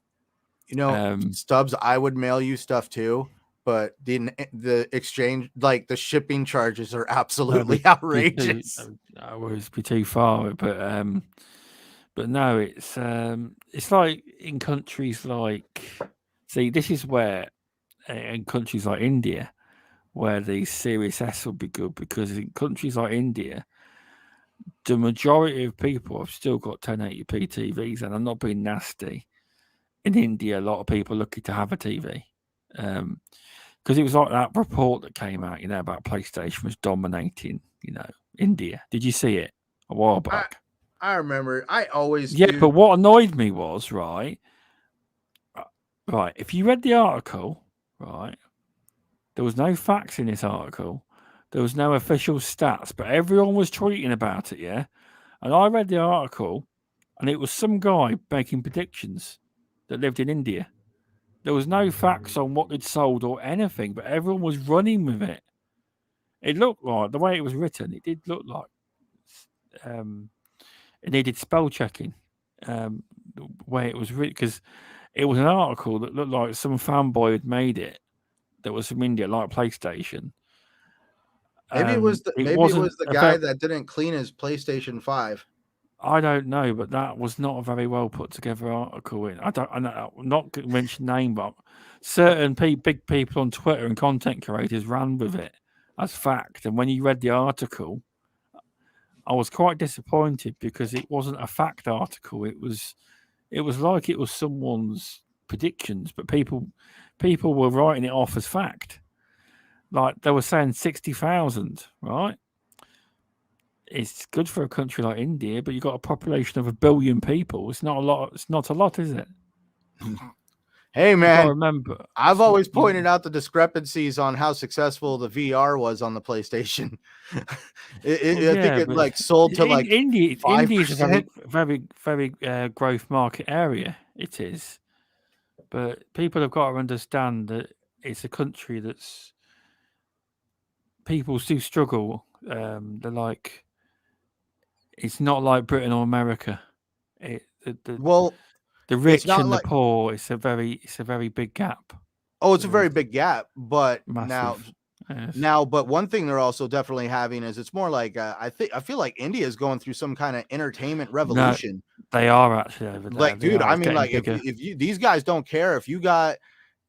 TV. Stubbs, I would mail you stuff too, but the exchange, like the shipping charges, are absolutely outrageous. I always be too far, but no, it's like in countries like, see, this is where in countries like India, where the Series S will be good, because in countries like India, the majority of people have still got 1080p TVs, and I'm not being nasty. In India, a lot of people are lucky to have a TV. Because it was like that report that came out, about PlayStation was dominating, India. Did you see it a while back? I remember. I always But what annoyed me was, right, if you read the article, right, there was no facts in this article. There was no official stats, but everyone was tweeting about it, yeah? And I read the article, and it was some guy making predictions that lived in India. There was no facts on what they'd sold or anything, but everyone was running with it. It looked like, the way it was written, it did look like it needed spell checking. the way it was written, because it was an article that looked like some fanboy had made it that was from India, like PlayStation. Maybe it was It maybe it wasn't was the a guy very, that didn't clean his PlayStation 5. I don't know, but that was not a very well put together article. I'm not going to mention name, but certain big people on Twitter and content creators ran with it as fact. And when you read the article, I was quite disappointed because it wasn't a fact article. It was like it was someone's predictions, but people were writing it off as fact. Like they were saying 60,000, right? It's good for a country like India, but you've got a population of 1 billion people. It's not a lot. It's not a lot, is it? Hey You got to man, remember. I've always pointed out the discrepancies on how successful the VR was on the PlayStation. I think it like sold to like India is a 5%. very growth market area. It is, but people have got to understand that it's a country that's people do struggle. They're like, it's not like Britain or America. Well, The it's rich not and the like poor. It's a very big gap. it's a There very is big gap, but massive. Yes. but one thing they're also definitely having is it's more like I feel like India is going through some kind of entertainment No, revolution. they are actually over there. Like, dude, I It's mean, getting like bigger. if you these guys don't care if you got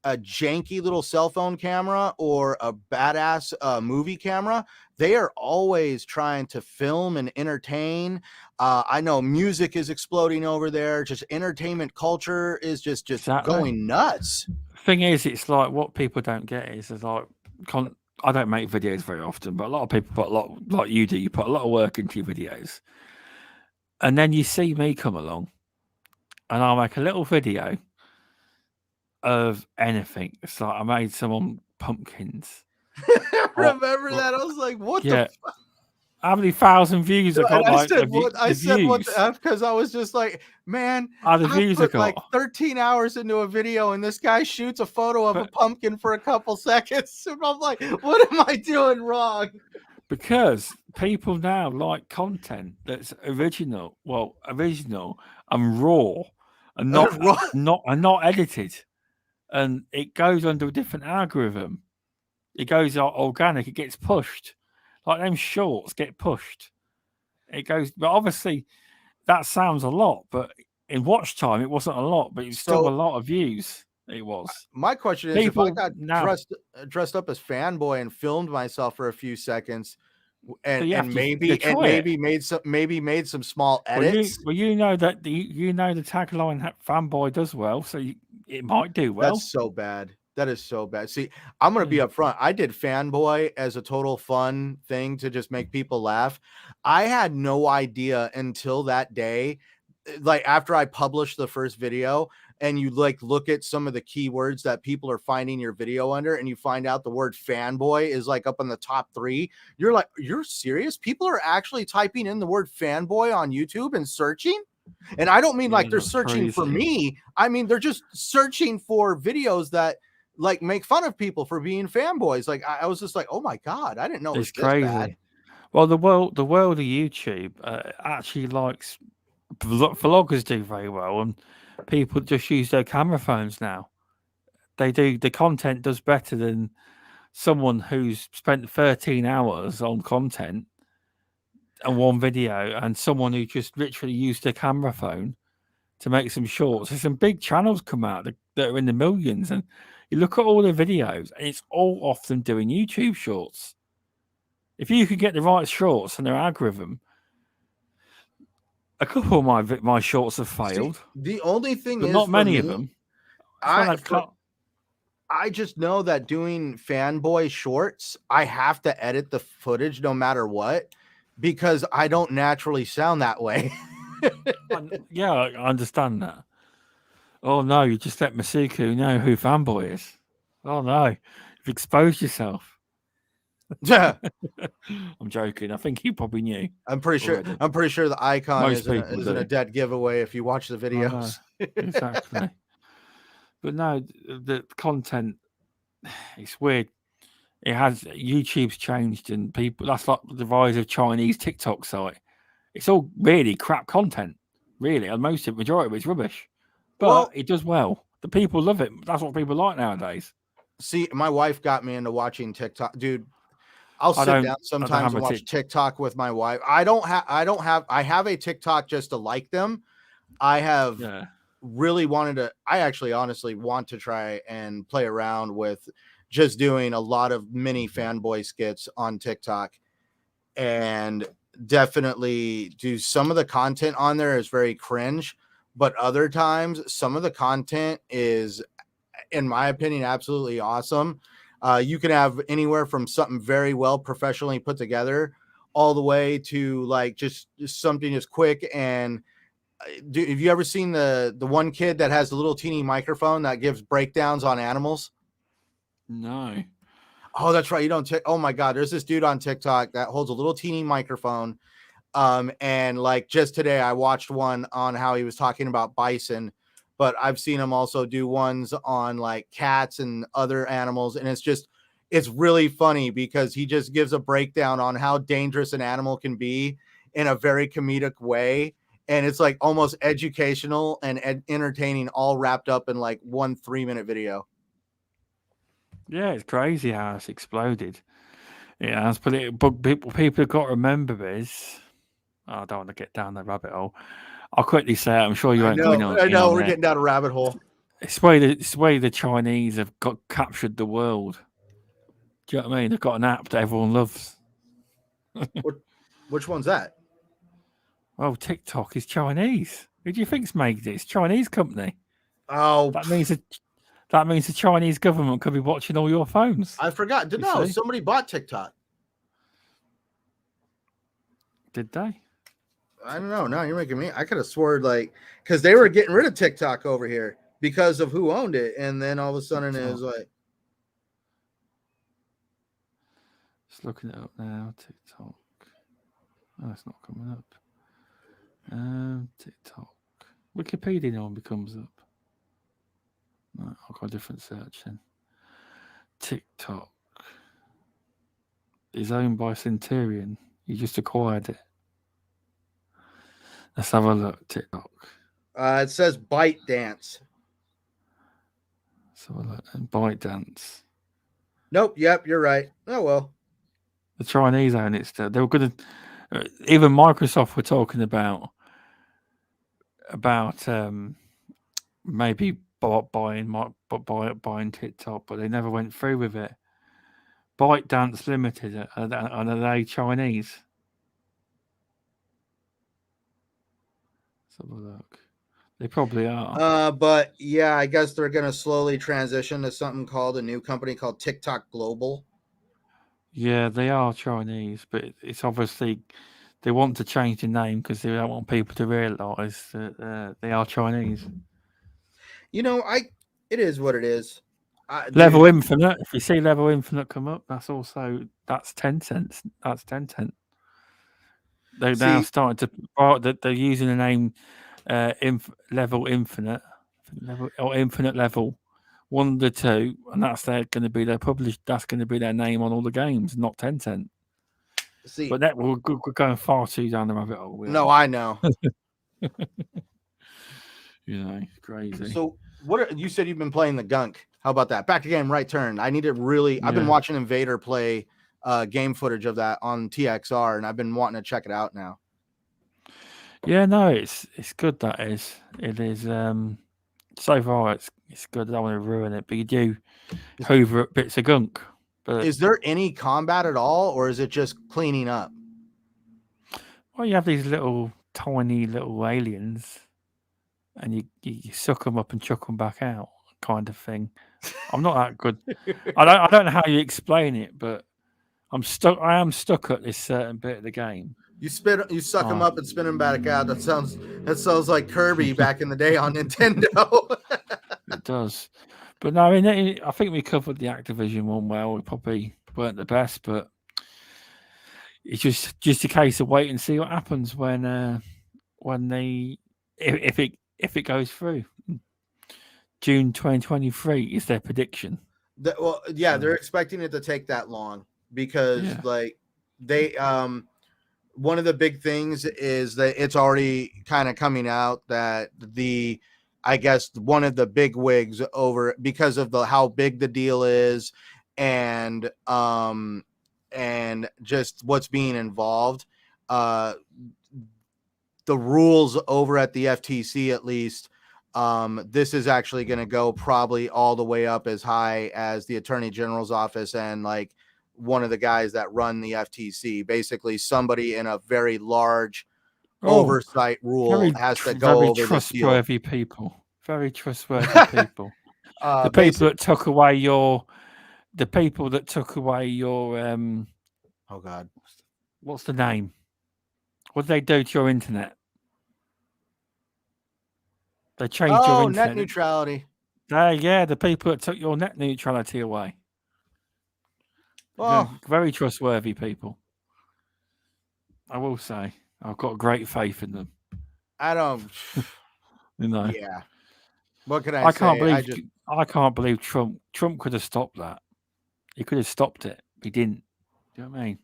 a janky little cell phone camera or a badass movie camera, they are always trying to film and entertain. I know music is exploding over there. Just entertainment culture is just Exactly. going nuts. Thing is, it's like what people don't get is like I don't make videos very often, but a lot of people put a lot, like you do. You put a lot of work into your videos, and then you see me come along, and I'll make a little video of anything. It's like I made some on pumpkins. Remember that? I was like, what the fuck? How many thousand views I And got? I Like said, what the views. F? Because I was just like, man, How the I views I put like got. 13 hours into a video and this guy shoots a photo of a pumpkin for a couple seconds. And I'm like, what am I doing wrong? Because people now like content that's original. Well, original and raw and not edited. And it goes under a different algorithm. It goes organic, it gets pushed. Like them shorts get pushed. It goes, but obviously that sounds a lot, but in watch time it wasn't a lot, but it's still a lot of views. It was. My question is, if I got dressed up as fanboy and filmed myself for a few seconds, and maybe made some small edits. Well, you know that the tagline fanboy does well, so it might do well. That's so bad. That is so bad. See, I'm going to be upfront. I did fanboy as a total fun thing to just make people laugh. I had no idea until that day, like after I published the first video, and you like look at some of the keywords that people are finding your video under, and you find out the word fanboy is like up in the top 3. You're like, you're serious? People are actually typing in the word fanboy on YouTube and searching? And I don't mean like they're searching for me. I mean, they're just searching for videos that like make fun of people for being fanboys. Like I was just like, oh my God, I didn't know it was crazy. This bad. Well, the world of YouTube actually likes vloggers do very well, and people just use their camera phones now. They do. The content does better than someone who's spent 13 hours on content and one video, and someone who just literally used their camera phone to make some shorts. There's some big channels come out that are in the millions, and you look at all the videos, and it's all of them doing YouTube shorts. If you could get the right shorts and their algorithm, a couple of my shorts have failed. See, the only thing is, not many of them. I just know that doing fanboy shorts, I have to edit the footage no matter what, because I don't naturally sound that way. Yeah, I understand that. Oh no, you just let Massacre know who fanboy is. Oh no, you've exposed yourself. Yeah, I'm joking. I think he probably knew. I'm pretty sure the icon isn't a dead giveaway if you watch the videos. Exactly. But no, the content, it's weird. It has YouTube's changed, and people, that's like the rise of Chinese TikTok site. It's all really crap content. really, and majority of it's rubbish. But Well, it does well. The people love it. That's what people like nowadays. see, my wife got me into watching TikTok, dude. I'll I sit don't. down I don't sometimes have and a watch tick. TikTok with my wife. I have a TikTok just to like them. I have Yeah. really wanted to, I actually honestly want to try and play around with just doing a lot of mini fanboy skits on TikTok, and definitely do some of the content on there is very cringe, but other times some of the content is, in my opinion, absolutely awesome. You can have anywhere from something very well professionally put together all the way to like just something just quick. And have you ever seen the one kid that has the little teeny microphone that gives breakdowns on animals? No. Oh, that's right. You don't. Oh my God, there's this dude on TikTok that holds a little teeny microphone. And like just today, I watched one on how he was talking about bison, but I've seen him also do ones on like cats and other animals, and it's really funny because he just gives a breakdown on how dangerous an animal can be in a very comedic way. And it's like almost educational and entertaining, all wrapped up in like 1 3-minute video. Yeah, it's crazy how it's exploded. It has, but people have got to remember is, I don't want to get down the rabbit hole. I'll quickly say it. I'm sure you won't go I in know, on we're it. getting down a rabbit hole. It's the way the Chinese have captured the world. Do you know what I mean? They've got an app that everyone loves. Which one's that? Oh, TikTok is Chinese. Who do you think's made this? Chinese company. Oh, That means the Chinese government could be watching all your phones. I forgot to You know see? somebody bought TikTok. Did they? I don't know. Now you're making me. I could have sworn like because they were getting rid of TikTok over here because of who owned it, and then all of a sudden it was like, Just looking it up now. TikTok. Oh, it's not coming up. TikTok. Wikipedia no one becomes up. No, I've got a different search then. TikTok is owned by Centurion. You just acquired it. Let's have a look. TikTok. it says Bite Dance. So look. And ByteDance. Nope. Yep, you're right. Oh well. The Chinese own it still. They were going to. Even Microsoft were talking about maybe buying TikTok, but they never went through with it. ByteDance Limited, are they Chinese? Let's have a look. They probably are. But yeah, I guess they're gonna slowly transition to something called a new company called TikTok Global. Yeah, they are Chinese, but it's obviously they want to change the name because they don't want people to realise that they are Chinese. You know, it is what it is. Level Dude, Infinite. If you see Level Infinite come up, that's 10 cents. That's 10 cents. They're now see, starting to. They're using the name Level Infinite, or Infinite Level, one of the two, and that's going to be their published. That's going to be their name on all the games, not 10 cents. see. But that we're going far too down the rabbit hole. No, I know. Crazy. So you said you've been playing the gunk. How about that? Back to game, right turn. I need to really. I've been Yeah. watching Invader play game footage of that on TXR, and I've been wanting to check it out now. Yeah, no, it's good. That is, it is. So far, it's good. I don't want to ruin it, but you do hoover up bits of gunk. But Is there any combat at all, or is it just cleaning up? well, you have these tiny little aliens, and you suck them up and chuck them back out, kind of thing. I'm not that good. I don't know how you explain it, but I'm stuck. I am stuck at this certain bit of the game. You suck them up and spin them back out. That sounds like Kirby back in the day on Nintendo. It does, but no, I mean, I think we covered the Activision one well. We probably weren't the best, but it's just a case of wait and see what happens when if it goes through. June 2023 is their prediction. They're expecting it to take that long because like they one of the big things is that it's already kind of coming out that I guess one of the big wigs over, because of how big the deal is, and just what's being involved, uh the rules over at the FTC, at least, this is actually going to go probably all the way up as high as the Attorney General's office and like one of the guys that run the FTC. Basically, somebody in a very large oversight rule has to go very over this deal. trustworthy people. Very trustworthy people. The people that took away your. Oh God, what's the name? What did they do to your internet? They changed your internet. Net neutrality. The people that took your net neutrality away. Well, very trustworthy people. I will say, I've got great faith in them. I don't. Yeah. What can I say? I can't believe Trump could have stopped that. He could have stopped it. He didn't. Do you know what I mean?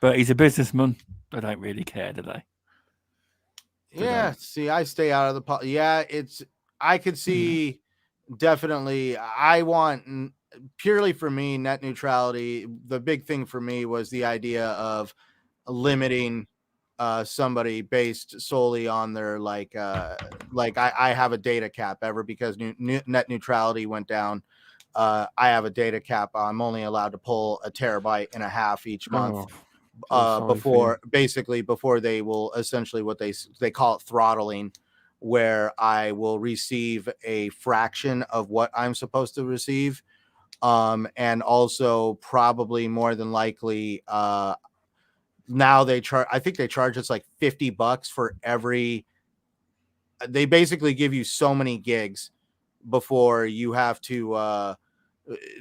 But he's a businessman. They don't really care, do they? Yeah. See, I stay out of the. I could see definitely. I want, purely for me, net neutrality. The big thing for me was the idea of limiting somebody based solely on their I have a data cap because net neutrality went down. I have a data cap. I'm only allowed to pull 1.5 terabytes each month. Before they will essentially what they call it throttling, where I will receive a fraction of what I'm supposed to receive. And also probably more than likely, now I think they charge us like $50 for every, they basically give you so many gigs before you have to,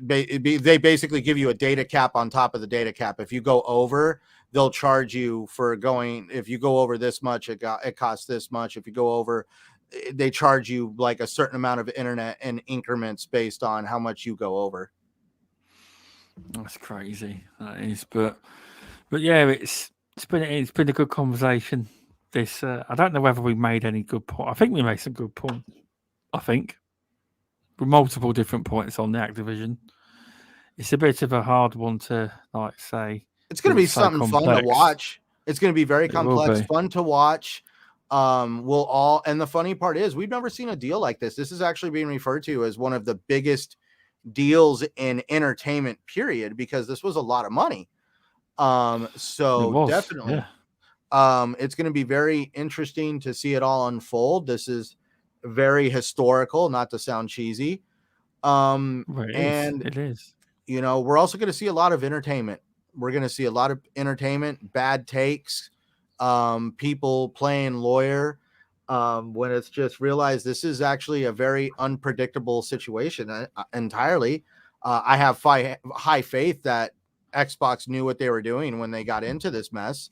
they basically give you a data cap on top of the data cap. If you go over, they'll charge you for going. If you go over this much, it costs this much. If you go over, they charge you like a certain amount of internet in increments based on how much you go over. That's crazy. That is, but yeah, it's been a good conversation. This I don't know whether we made any good point. I think we made some good points. I think. With multiple different points on the Activision. It's a bit of a hard one to say. It's going to be something fun to watch. It's going to be very complex, fun to watch. And the funny part is we've never seen a deal like this. This is actually being referred to as one of the biggest deals in entertainment period, because this was a lot of money. So definitely, it's going to be very interesting to see it all unfold. This is very historical, not to sound cheesy. It is. We're also going to see a lot of entertainment. We're going to see a lot of entertainment, bad takes, people playing lawyer, when it's just realized this is actually a very unpredictable situation entirely. I have high faith that Xbox knew what they were doing when they got into this mess.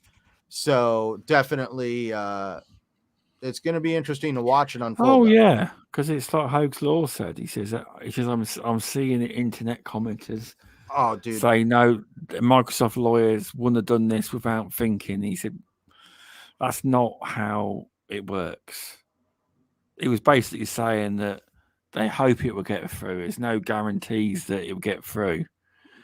So definitely, it's going to be interesting to watch it unfold. Oh yeah, because it's like Hoag's Law said. He says I'm seeing the internet commenters. Oh, dude. Say no, Microsoft lawyers wouldn't have done this without thinking. He said that's not how it works. He was basically saying that they hope it will get through. There's no guarantees that it will get through.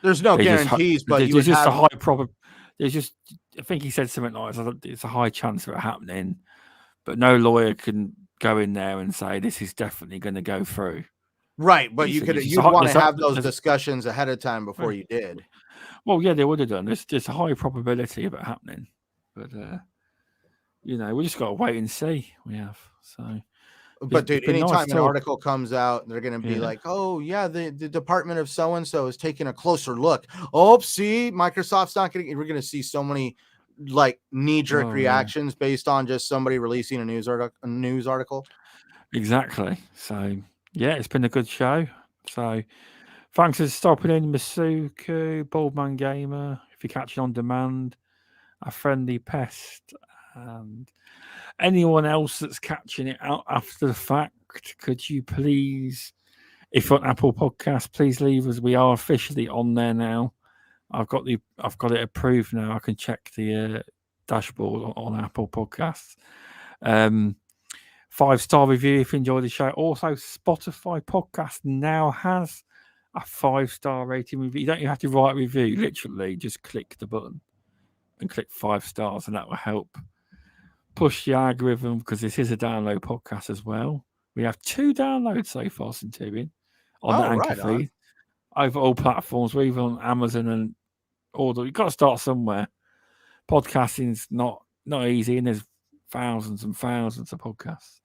There's no guarantees, but there's just a high probability. I think he said something like it's a high chance of it happening. But no lawyer can go in there and say this is definitely going to go through. Right, but you'd want to have those discussions ahead of time before you did. Well, yeah, they would have done. There's a high probability of it happening, but we just got to wait and see. We have so. But dude, anytime an article comes out, they're going to be like, "Oh yeah, the Department of so and so is taking a closer look." Oh, see, Microsoft's not going. We're going to see so many knee-jerk reactions based on just somebody releasing a news article. Exactly. So yeah, it's been a good show. So thanks for stopping in, Masuku, Baldman Gamer. If you're catching on demand, a friendly pest, and anyone else that's catching it out after the fact, could you please, if on Apple Podcasts, please leave us. We are officially on there now. I've got it approved now. I can check the dashboard on Apple Podcasts. 5-star review if you enjoy the show. Also, Spotify podcast now has a 5-star rating review. You don't even have to write a review. Literally, just click the button and click 5 stars, and that will help push the algorithm, because this is a download podcast as well. We have 2 downloads so far, Centurion, on the Anchor right on. feed over all platforms. We're even on Amazon and all. You've got to start somewhere. Podcasting's not easy, and there's thousands and thousands of podcasts.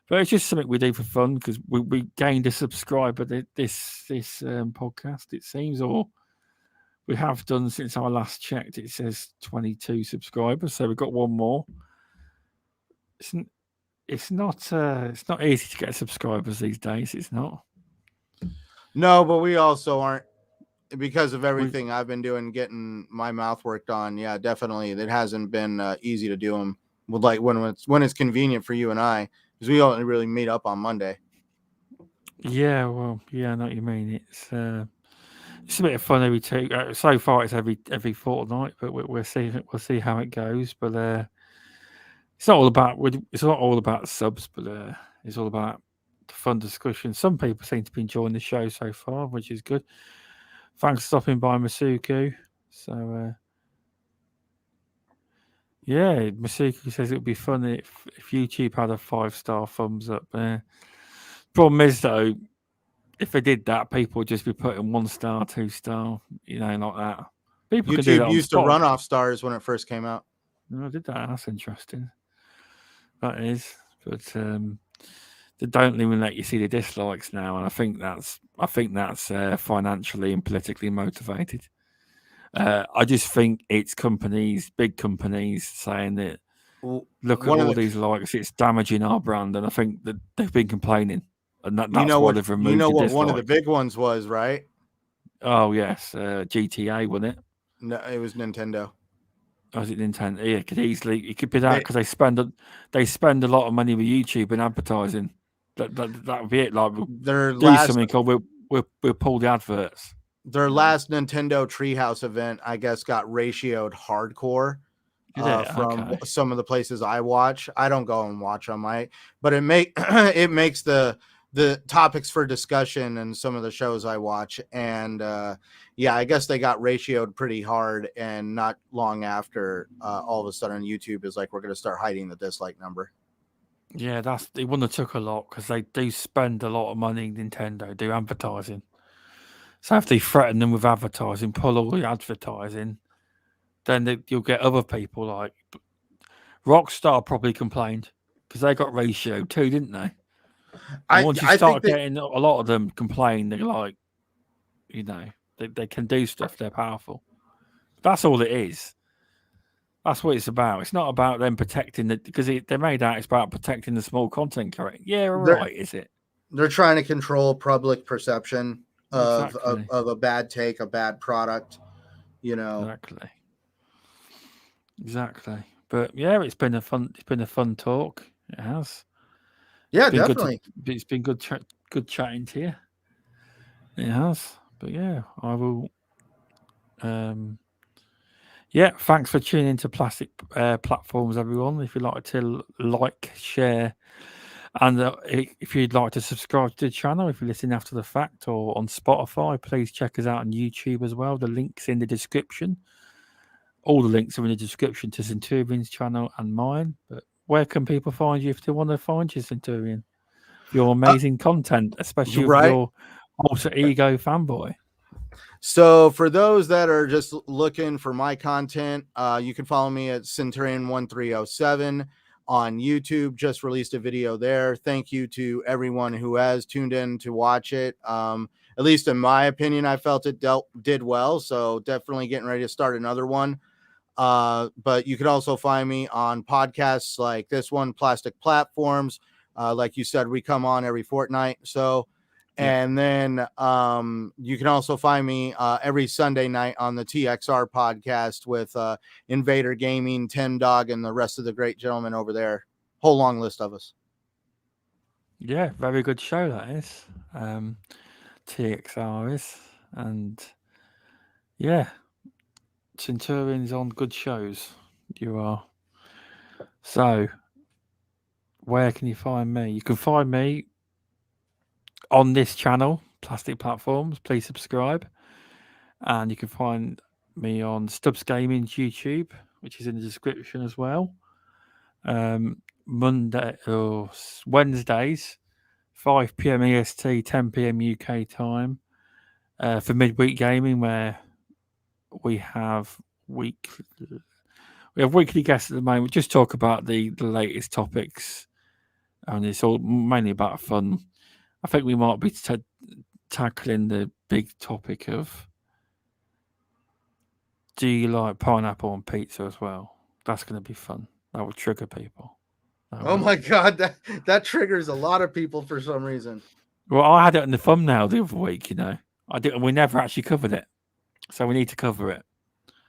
But it's just something we do for fun, because we gained a subscriber this podcast, it seems, or we have done since I last checked. It says 22 subscribers, so we've got one more. It's not easy to get subscribers these days. It's not. No, but we also aren't, because of everything I've been doing, getting my mouth worked on. Yeah, definitely, it hasn't been easy to do them. With like when it's convenient for you and I, because we only really meet up on Monday. Yeah, well, yeah, I know what you mean. It's a bit of fun every 2. So far, it's every fortnight, but we'll see how it goes. But it's not all about subs, but it's all about the fun discussion. Some people seem to be enjoying the show so far, which is good. Thanks for stopping by, Masuku. So yeah, Masuku says it would be fun if YouTube had a 5-star thumbs up. Problem is, though, if they did that, people would just be putting 1 star, 2 star, like that. People can do that YouTube on used to Spotify. run off stars when it first came out. No, I did that. That's interesting. That is, but they don't even let you see the dislikes now, and I think that's financially and politically motivated. I just think it's big companies saying that, look at all these likes, it's damaging our brand, and I think that they've been complaining, and that's why they've removed. You know what one of the big ones was, right? Oh yes, GTA, wasn't it? No, it was Nintendo. Was it Nintendo? Yeah, it could be that, because they spend a lot of money with YouTube and advertising. That would be it. Like, do something called we'll pull the adverts. Their last Nintendo Treehouse event, I guess, got ratioed hardcore from some of the places I watch. I don't go and watch them, but it makes the topics for discussion and some of the shows I watch. And yeah, I guess they got ratioed pretty hard, and not long after, all of a sudden YouTube is like, we're going to start hiding the dislike number. Yeah, it wouldn't have took a lot, because they do spend a lot of money. Nintendo do advertising, so if they threaten them with advertising, pull all the advertising, then you'll get other people like Rockstar probably complained, because they got ratioed too, didn't they? And once you start getting a lot of them complain, they're like, they can do stuff. They're powerful. That's all it is. That's what it's about. It's not about them protecting because they made out it's about protecting the small content creator. Yeah, right, is it? They're trying to control public perception of a bad take, a bad product, Exactly. But yeah, it's been a fun talk. It has. Yeah, definitely. It's been good chatting to you. It has. But yeah, I will. Yeah, thanks for tuning into Plastic Platforms, everyone. If you'd like to like, share, and if you'd like to subscribe to the channel, if you're listening after the fact or on Spotify, please check us out on YouTube as well. The link's in the description. All the links are in the description to Centurion's channel and mine. But where can people find you if they want to find you, Centurion? Your amazing content, especially with your alter ego fanboy. So for those that are just looking for my content, you can follow me at Centurion1307 on YouTube. Just released a video there. Thank you to everyone who has tuned in to watch it. At least in my opinion, I felt it did well. So definitely getting ready to start another one. But you can also find me on podcasts like this one, Plastic Platforms. Like you said, we come on every fortnight. So, and then you can also find me every Sunday night on the TXR podcast with Invader Gaming, Ten Dog, and the rest of the great gentlemen over there. Whole long list of us. Yeah, very good show that is. TXR is, and yeah, Centurion's on good shows. You are. So, where can you find me? You can find me on this channel, Plastic Platforms. Please subscribe. And you can find me on Stubbs Gaming's YouTube, which is in the description as well. Wednesdays, 5 p.m. EST, 10 p.m. UK time, for midweek gaming, where we have weekly guests at the moment. We just talk about the latest topics, and it's all mainly about fun. I think we might be tackling the big topic of, do you like pineapple on pizza as well? That's going to be fun. That will trigger people. Oh my God, that triggers a lot of people for some reason. Well, I had it in the thumbnail the other week. We never actually covered it, so we need to cover it.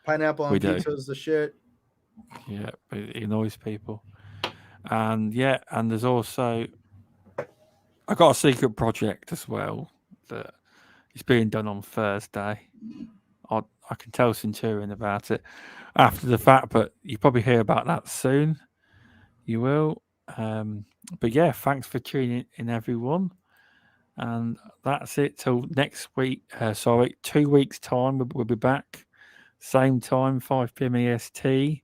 Pineapple on pizza is the shit. Yeah, it annoys people. And and there's also, I got a secret project as well that is being done on Thursday. I can tell Centurion about it after the fact, but you probably hear about that soon. You will. But yeah, thanks for tuning in, everyone. And that's it till next week. 2 weeks' time, we'll be back. Same time, 5 p.m. EST,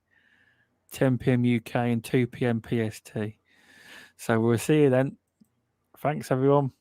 10 p.m. UK, and 2 p.m. PST. So we'll see you then. Thanks, everyone.